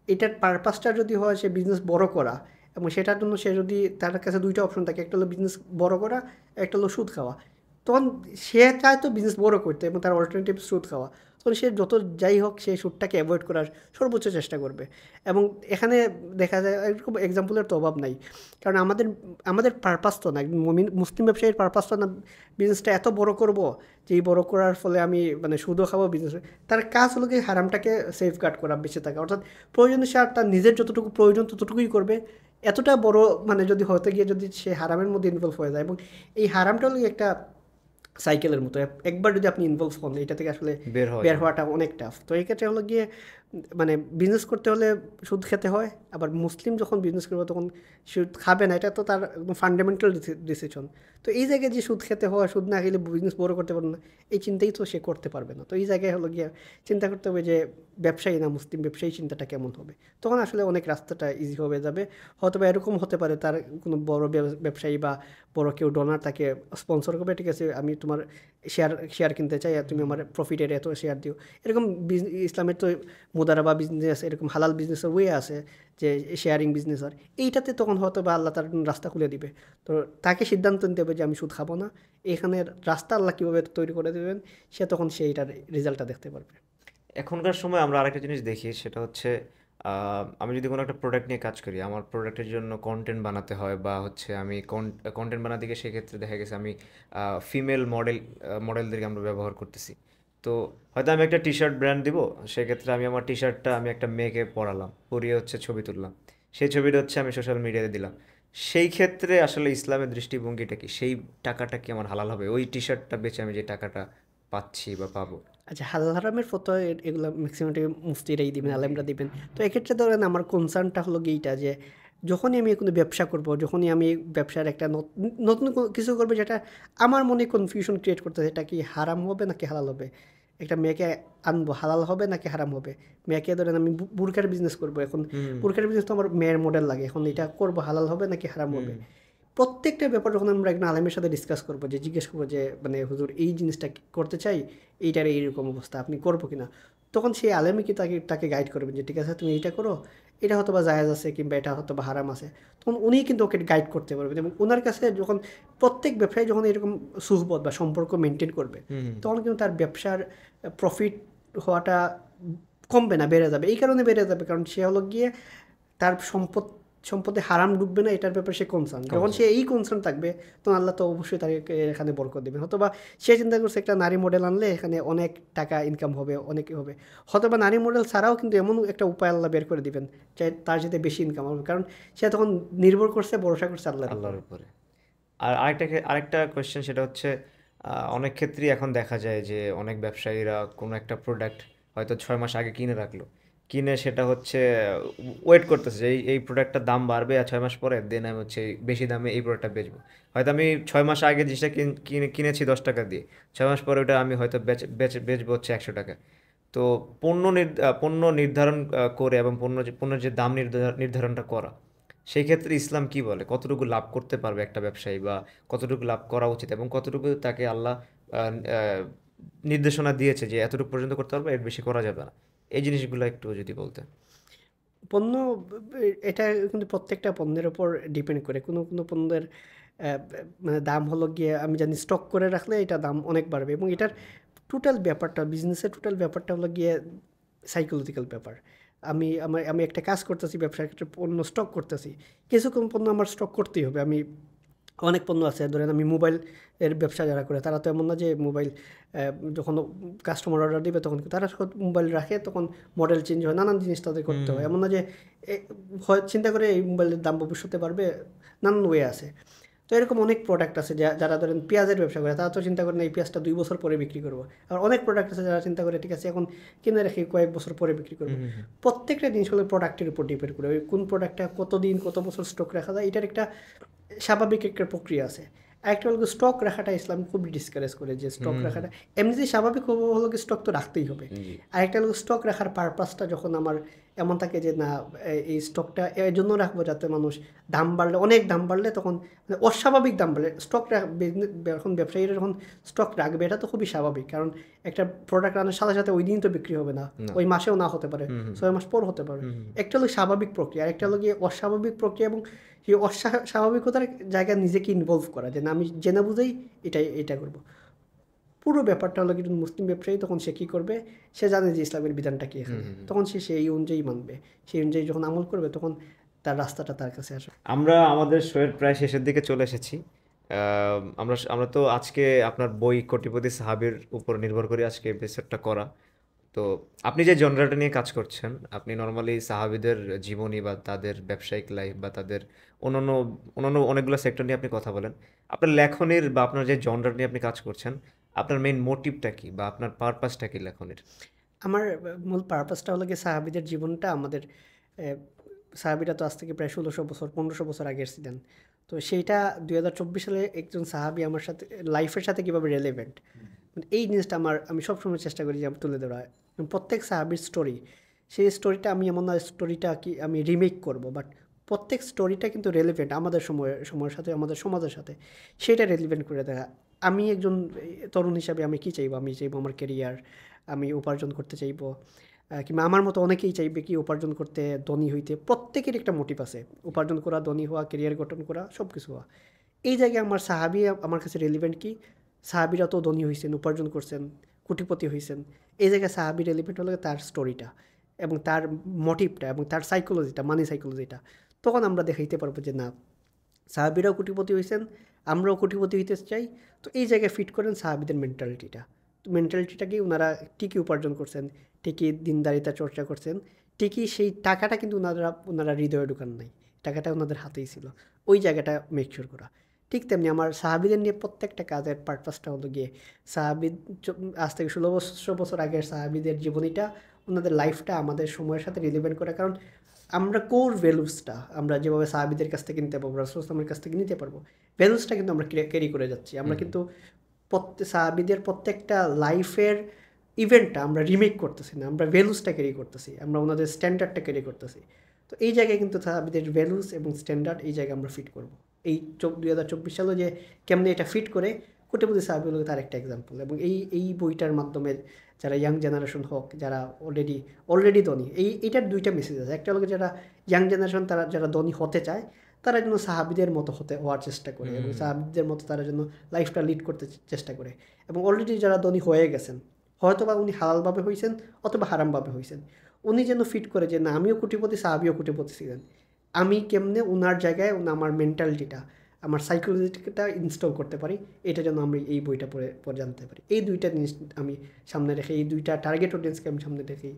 এটার পারপাসটা যদি হয় সে বিজনেস বড় করা, এবং সেটার জন্য সে যদি তার কাছে 2টা অপশন থাকে, একটা হলো বিজনেস বড় করা, একটা হলো সুদ খাওয়া, তখন সে চায় তো বিজনেস বড় করতে এবং তার অল্টারনেটিভ সুদ খাওয়া। তখন সে যত যাই হোক সে সুদটাকে অ্যাভয়েড করার সর্বোচ্চ চেষ্টা করবে। এবং এখানে দেখা যায় এরকম এক্সাম্পলের তো অভাব নাই, কারণ আমাদের পারপাস তো না, মুসলিম ব্যবসায়ীর পারপাস তো না বিজনেসটা এত বড় করব যে এই বড় করার ফলে আমি মানে সুদও খাবো বিজনেস। তার কাজ হলো কি হারামটাকে সেফগার্ড করা, বেঁচে থাকা, অর্থাৎ প্রয়োজনে সে তার নিজের যতটুকু প্রয়োজন ততটুকুই করবে। এতটা বড় মানে যদি হতে গিয়ে যদি সে হারামের মধ্যে ইনভলভ হয়ে যায়, এবং এই হারামটা হলো একটা সাইকেলের মতো, একবার যদি আপনি ইনভলভ হন এটা থেকে আসলে বের হওয়াটা অনেক টাফ। তো এই ক্ষেত্রে হলো গিয়ে মানে বিজনেস করতে হলে সুদ খেতে হয়। আবার মুসলিম যখন বিজনেস করবে তখন সুদ খাবে না, এটা তো তার একদম ফান্ডামেন্টাল ডিসিশন। তো এই জায়গায় যে সুদ খেতে হয়, সুদ না খেলে বিজনেস বড় করতে পারবে না, এই চিন্তাই তো সে করতে পারবে না। তো এই জায়গায় হলো গিয়ে চিন্তা করতে হবে যে ব্যবসায়ী না মুসলিম ব্যবসায়ী চিন্তাটা কেমন হবে, তখন আসলে অনেক রাস্তাটা ইজি হয়ে যাবে। হয়তো বা এরকম হতে পারে তার কোনো বড় ব্যবসায়ী বা বড় কেউ ডোনার তাকে স্পন্সর করবে, ঠিক আছে আমি তোমার শেয়ার কিনতে চাই, তুমি আমার প্রফিটের এত শেয়ার দিও। এরকম ইসলামের তো মুদারাবা বিজনেস, এরকম হালাল বিজনেসের ওয়ে আছে যে শেয়ারিং বিজনেস। আর এইটাতে তখন হয়তো বা আল্লাহ তার রাস্তা খুলে দিবে। তো তাকে সিদ্ধান্ত নিতে হবে যে আমি সুদ খাবো না, এখানে রাস্তা আল্লাহ কীভাবে তৈরি করে দেবেন তখন সে এইটার রেজাল্টটা দেখতে পারবে। এখনকার সময় আমরা আরেকটা জিনিস দেখি, সেটা হচ্ছে আমি যদি কোনো একটা প্রোডাক্ট নিয়ে কাজ করি, আমার প্রোডাক্টের জন্য কন্টেন্ট বানাতে হয়, বা হচ্ছে আমি কন্টেন্ট বানাতে গিয়ে সেক্ষেত্রে দেখা গেছে আমি ফিমেল মডেলদেরকে আমরা ব্যবহার করতেছি। তো হয়তো আমি একটা টি শার্ট ব্র্যান্ড দিব, সেক্ষেত্রে আমি আমার টি শার্টটা আমি একটা মেয়েকে পরালাম, পরিয়ে হচ্ছে ছবি তুললাম, সেই ছবিটা হচ্ছে আমি সোশ্যাল মিডিয়াতে দিলাম। সেই ক্ষেত্রে আসলে ইসলামের দৃষ্টিভঙ্গিটা কি? সেই টাকাটা কি আমার হালাল হবে? ওই টি শার্টটা বেচে আমি যে টাকাটা পাচ্ছি বা পাবো? আচ্ছা, হালাল হারামের ফতো এগুলো ম্যাক্সিমাম মুফতিরাই দিবেন, আলেমরা দিবেন। তো এক্ষেত্রে ধরেন আমার কনসার্নটা হলো এইটা যে যখনই আমি কোনো ব্যবসা করব, যখনই আমি ব্যবসার একটা নতুন কিছু করবো যেটা আমার মনে কনফিউশন ক্রিয়েট করতেছে, এটা কি হারাম হবে নাকি হালাল হবে। একটা মেয়েকে আনবো, হালাল হবে নাকি হারাম হবে। মেয়েকে ধরেন আমি বুরকার বিজনেস করবো, এখন বুরকার বিজনেস তো আমার মেয়ের মডেল লাগে, এখন এটা করবো হালাল হবে নাকি হারাম হবে। প্রত্যেকটা ব্যাপার যখন আমরা একজন আলেমের সাথে ডিসকাস করবো, যে জিজ্ঞেস করবো যে মানে হুজুর এই জিনিসটা করতে চাই, এইটার এইরকম অবস্থা, আপনি করবো কিনা, তখন সেই আলেমই কি তাকে গাইড করবেন যে ঠিক আছে তুমি এইটা করো, এটা হয়তো বা জায়েজ আছে কিংবা এটা হয়তো বা হারাম আছে। তখন উনিই কিন্তু ওকে গাইড করতে পারবেন, এবং ওনার কাছে যখন প্রত্যেক ব্যবসায়ী যখন এরকম সুহবত বা সম্পর্ক মেনটেন করবে, তখন কিন্তু তার ব্যবসার প্রফিট হওয়াটা কমবে না, বেড়ে যাবে। এই কারণে বেড়ে যাবে কারণ সে হলো গিয়ে তার সম্পদে হারাম ঢুকবে না, এটার ব্যাপারে সে কনসার্ন। যখন সে এই কনসার্ন থাকবে, তখন আল্লাহ তো অবশ্যই তাকে এখানে বরকত দেবেন। হয়তোবা সে চিন্তা করছে একটা নারী মডেল আনলে এখানে অনেক টাকা ইনকাম হবে, অনেক হবে। হয়তোবা নারী মডেল ছাড়াও কিন্তু এমন একটা উপায় আল্লাহ বের করে দিবেন যে তার সাথে বেশি ইনকাম হবে, কারণ সে তখন নির্ভর করছে, ভরসা করছে আল্লাহর উপরে। আর আরেকটা কোয়েশ্চেন, সেটা হচ্ছে অনেক ক্ষেত্রেই এখন দেখা যায় যে অনেক ব্যবসায়ীরা কোনো একটা প্রোডাক্ট হয়তো 6 মাস আগে কিনে রাখলো, কিনে সেটা হচ্ছে ওয়েট করতেছে যে এই প্রোডাক্টটার দাম বাড়বে আর 6 মাস পরে দেন আমি হচ্ছে বেশি দামে এই প্রোডাক্টটা বেচবো। হয়তো আমি 6 মাস আগে জিনিসটা কিনেছি 10 টাকা দিয়ে, 6 মাস পরে ওটা আমি হয়তো বেচবো হচ্ছে 100 টাকা। তো পণ্য নির্ধারণ করে এবং পণ্যের যে দাম নির্ধারণটা করা, সেই ক্ষেত্রে ইসলাম কি বলে? কতটুকু লাভ করতে পারবে একটা ব্যবসায়ী, বা কতটুকু লাভ করা উচিত, এবং কতটুকু তাকে আল্লাহ আহ, আহ, নির্দেশনা দিয়েছে যে এতটুকু পর্যন্ত করতে পারবে, এর বেশি করা যাবে না? এই জিনিসগুলো একটু যদি বলতেন। পণ্য, এটা কিন্তু প্রত্যেকটা পণ্যের উপর ডিপেন্ড করে। কোনো কোনো পণ্যের মানে দাম হলো গিয়ে আমি জানি স্টক করে রাখলে এটা দাম অনেক বাড়বে, এবং এটার টোটাল ব্যাপারটা, বিজনেসের টোটাল ব্যাপারটা হলো গিয়ে সাইকোলজিক্যাল ব্যাপার। আমি একটা কাজ করতেছি, ব্যবসার ক্ষেত্রে পণ্য স্টক করতেছি, কিছুক্ষণ পণ্য আমার স্টক করতেই হবে। আমি অনেক পণ্য আছে, ধরেন আমি মোবাইল এর ব্যবসা যারা করে তারা তো এমন না যে মোবাইল যখন কাস্টমার অর্ডার দিবে তখন তারা মোবাইল রাখে, তখন মডেল চেঞ্জ হয়, নানান জিনিস তাদের করতে হয়। এমন না যে চিন্তা করে এই মোবাইলের দাম ভবিষ্যতে বাড়বে, নানান ওয়ে আছে। তো এরকম অনেক প্রোডাক্ট আছে যারা ধরেন পেঁয়াজের ব্যবসা করে, তারা তো চিন্তা করেন এই পেঁয়াজটা 2 বছর পরে বিক্রি করবো। আর অনেক প্রোডাক্ট আছে যারা চিন্তা করে ঠিক আছে এখন কিনে রেখে কয়েক বছর পরে বিক্রি করবো। প্রত্যেকটা জিনিস হলো প্রোডাক্টের উপর ডিপেন্ড করে, ওই কোন প্রোডাক্টটা কতদিন কত বছর স্টক রাখা যায়, এটার একটা স্বাভাবিক একটা প্রক্রিয়া আছে। একটা হলো স্টক রাখাটা ইসলাম খুবই ডিসকারেজ করে, যে স্টক রাখাটা এমনিতে স্বাভাবিক হলো কি স্টক তো রাখতেই হবে। আরেকটা হলো স্টক রাখার পারপাসটা যখন আমার এমন থাকে যে না এই স্টকটা এই জন্য রাখবো যাতে মানুষ দাম বাড়লে, অনেক দাম বাড়লে, তখন মানে অস্বাভাবিক দাম বাড়লে স্টক এখন ব্যবসায়ীরা যখন স্টক রাখবে, এটা তো খুবই স্বাভাবিক, কারণ একটা প্রোডাক্ট আনার সাথে সাথে ওই দিন তো বিক্রি হবে না, ওই মাসেও না হতে পারে, 6 মাস পর হতে পারে। একটা হলো স্বাভাবিক প্রক্রিয়া, আর একটা হলো গিয়ে অস্বাভাবিক প্রক্রিয়া, এবং সেই অস্বাভাবিকতার জায়গায় নিজেকে ইনভলভ করা, যে না আমি জেনে বুঝেই এটা করবো। পুরো ব্যাপারটা হলো কিন্তু মুসলিম ব্যবসায়ী তখন সে কী করবে, সে জানে যে ইসলামের বিধানটা কী এখানে, তখন সে সেই অনুযায়ী মানবে, সেই অনুযায়ী যখন আমল করবে তখন তার রাস্তাটা তার কাছে আসবে। আমরা আমাদের শোয়ের প্রায় শেষের দিকে চলে এসেছি। আমরা তো আজকে আপনার বই কোটিপতি সাহাবীর উপর নির্ভর করে আজকে এপিসোডটা করা। তো আপনি যে জনরাটা নিয়ে কাজ করছেন, আপনি নর্মালি সাহাবীদের জীবনী বা তাদের ব্যবসায়িক লাইফ বা তাদের অন্যান্য অন্যান্য অনেকগুলো সেক্টর নিয়ে আপনি কথা বলেন। আপনার লেখনের বা আপনার যে জনরা নিয়ে আপনি কাজ করছেন, আপনার মেইন মোটিভটা কি, বা আপনার পারপাসটা কি লেখনের? আমার মূল পারপাসটা হলো গিয়ে সাহাবীদের জীবনটা আমাদের সাহাবীরা তো আজ থেকে প্রায় 1600 বছর 1500 বছর আগের ছিলেন। তো সেইটা 2024 সালে একজন সাহাবী আমার সাথে লাইফের সাথে কীভাবে রেলেভেন্ট, এই জিনিসটা আমি সবসময় চেষ্টা করি যে তুলে ধরা। প্রত্যেক সাহাবীর স্টোরি, সেই স্টোরিটা আমি এমন না স্টোরিটা কি আমি রিমেক করব, বাট প্রত্যেক স্টোরিটা কিন্তু রেলেভেন্ট আমাদের সময়ের সাথে, আমাদের সমাজের সাথে, সেটা রেলেভেন্ট করে দেখা। আমি একজন তরুণ হিসাবে আমি কি চাইবো? আমি চাইবো আমার ক্যারিয়ার, আমি উপার্জন করতে চাইবো, কিংবা আমার মতো অনেকেই চাইবে কি উপার্জন করতে, ধনী হইতে। প্রত্যেকের একটা মোটিভ আছে, উপার্জন করা, ধনী হওয়া, ক্যারিয়ার গঠন করা, সব কিছু হওয়া। এই জায়গায় আমার সাহাবী আমার কাছে রেলিভেন্ট কি? সাহাবীরা তো ধনী হয়েছেন, উপার্জন করছেন, কোটিপতি হয়েছেন। এই জায়গায় সাহাবী রেলিভেন্ট হলো তার স্টোরিটা এবং তার মোটিভটা এবং তার সাইকোলজিটা, মানি সাইকোলজিটা। তখন আমরা দেখাইতে পারবো যে না, সাহাবীরাও কোটিপতি হয়েছেন, আমরাও কোটিপতি হইতে চাই। তো এই জায়গায় ফিট করেন সাহাবীদের মেন্টালিটিটা। তো মেন্টালিটিটাকেই ওনারা ঠিকই উপার্জন করছেন, ঠিকই দিনদারিতা চর্চা করছেন, ঠিকই সেই টাকাটা কিন্তু ওনারা হৃদয়ে ঢুকান নাই, টাকাটা ওনাদের হাতেই ছিল। ওই জায়গাটা মেক শিওর করা। ঠিক তেমনি আমার সাহাবীদের নিয়ে প্রত্যেকটা কাজের পারপাসটা হলো গিয়ে সাহাবী, আজ থেকে 1600 বছর আগের সাহাবীদের জীবনীটা, ওনাদের লাইফটা আমাদের সময়ের সাথে রিলেভেন্ট করা। কারণ আমরা কোর ভ্যালুসটা আমরা যেভাবে সাহাবীদের কাছ থেকে নিতে পারবো, রাসূল সাল্লাল্লাহু কাছ থেকে নিতে পারবো, ভ্যালুসটা কিন্তু আমরা ক্যারি করে যাচ্ছি। আমরা কিন্তু সাহাবীদের প্রত্যেকটা লাইফের ইভেন্টটা আমরা রিমেক করতেছি না, আমরা ভ্যালুসটা ক্যারি করতেছি, আমরা ওনাদের স্ট্যান্ডার্ডটা ক্যারি করতেছি। তো এই জায়গায় কিন্তু সাহাবীদের ভ্যালুস এবং স্ট্যান্ডার্ড এই জায়গায় আমরা ফিট করব। এই 2024 সালে যে কেমনে এটা ফিট করে কোটিপতি সাহাবী হলো তার একটা এক্সাম্পল। এবং এই বইটার মাধ্যমে যারা ইয়াং জেনারেশন হোক, যারা অলরেডি ধনী, এইটার দুইটা মেসেজ আছে। একটা হলো যারা ইয়াং জেনারেশন, তারা যারা ধনী হতে চায়, তারা যেন সাহাবীদের মতো হওয়ার চেষ্টা করে এবং সাহাবীদের মতো তারা যেন লাইফটা লিড করতে চেষ্টা করে। এবং অলরেডি যারা ধনী হয়ে গেছেন, হয়তো বা উনি হালালভাবে হয়েছেন অথবা হারামভাবে হয়েছেন, উনি যেন ফিট করে যে না, আমিও কোটিপতি, সাহাবীও কোটিপতি ছিলেন, আমি কেমনে ওনার জায়গায় আমার মেন্টালিটিটা, আমার সাইকোলজিটা ইনস্টল করতে পারি, এটা যেন আমি এই বইটা পড়ে জানতে পারি। এই দুইটা জিনিস আমি সামনে রেখে, এই দুইটা টার্গেট অডিয়েন্সকে আমি সামনে রেখেই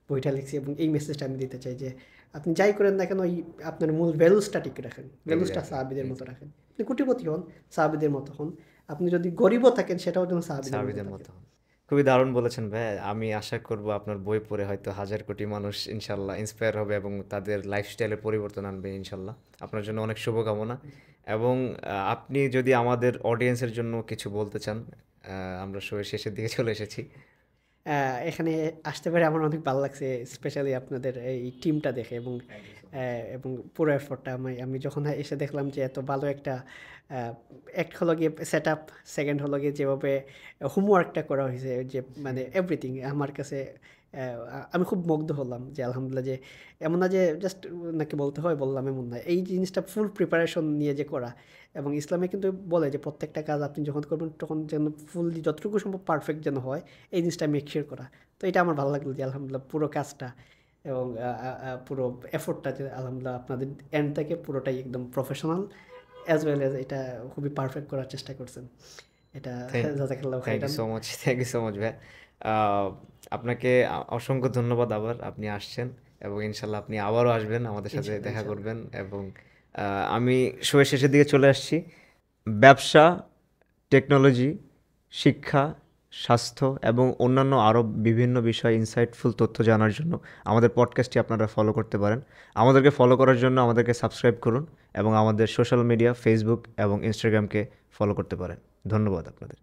বইটা লিখছি। এবং এই মেসেজটা আমি দিতে চাই যে আপনি যাই করেন না কেন, ওই আপনার মূল ভ্যালুসটা ঠিক রাখেন, ভ্যালুসটা সাহাবীদের মতো রাখেন। আপনি কোটিপতি হন, সাহাবীদের মতো হন। আপনি যদি গরিবও থাকেন, সেটাও যেন সাহাবীদের মতো হন। খুবই দারুণ বলেছেন ভাই। আমি আশা করব আপনার বই পড়ে হয়তো 1000 কোটি মানুষ ইনশাল্লাহ ইন্সপায়ার হবে এবং তাদের লাইফস্টাইলে পরিবর্তন আনবে ইনশাল্লাহ। আপনার জন্য অনেক শুভকামনা। এবং আপনি যদি আমাদের অডিয়েন্সের জন্য কিছু বলতে চান, আমরা শেষের দিকে চলে এসেছি। এখানে আসতে পারে আমার অনেক ভালো লাগছে, স্পেশালি আপনাদের এই টিমটা দেখে এবং পুরো এফোর্টটা আমি যখন এসে দেখলাম যে এত ভালো একটা এক হলো গিয়ে সেট আপ, সেকেন্ড হলো গিয়ে যেভাবে হোমওয়ার্কটা করা হয়েছে, যে মানে এভরিথিং আমার কাছে আমি খুব মুগ্ধ হলাম যে আলহামদুলিল্লাহ, যে এমন না যে জাস্ট নাকি বলতে হয় বললাম, এমন না, এই জিনিসটা ফুল প্রিপারেশন নিয়ে যে করা। এবং ইসলামে কিন্তু বলে যে প্রত্যেকটা কাজ আপনি যখন করবেন তখন যেন ফুললি যতটুকু সম্ভব পারফেক্ট যেন হয়, এই জিনিসটা মেক শিওর করা। তো এটা আমার ভালো লাগলো যে আলহামদুলিল্লাহ পুরো কাজটা এবং পুরো এফোর্টটা যে আলহামদুলিল্লাহ আপনাদের এন্ড থেকে পুরোটাই একদম প্রফেশনাল অ্যাজ ওয়েল অ্যাজ এটা খুবই পারফেক্ট করার চেষ্টা করছেন। এটা জাযাকাল্লাহ খাইরান। থ্যাংক ইউ সো মাচ ভাই। আপনাকে অসংখ্য ধন্যবাদ, আবার আপনি আসছেন এবং ইনশাল্লাহ আপনি আবারও আসবেন, আমাদের সাথে দেখা করবেন। এবং আমি শোয়ের শেষের দিকে চলে আসছি। ব্যবসা, টেকনোলজি, শিক্ষা, স্বাস্থ্য এবং অন্যান্য আরও বিভিন্ন বিষয়ে ইনসাইটফুল তথ্য জানার জন্য আমাদের পডকাস্টটি আপনারা ফলো করতে পারেন। আমাদেরকে ফলো করার জন্য আমাদেরকে সাবস্ক্রাইব করুন এবং আমাদের সোশ্যাল মিডিয়া ফেসবুক এবং ইনস্টাগ্রামকে ফলো করতে পারেন। ধন্যবাদ আপনাদের।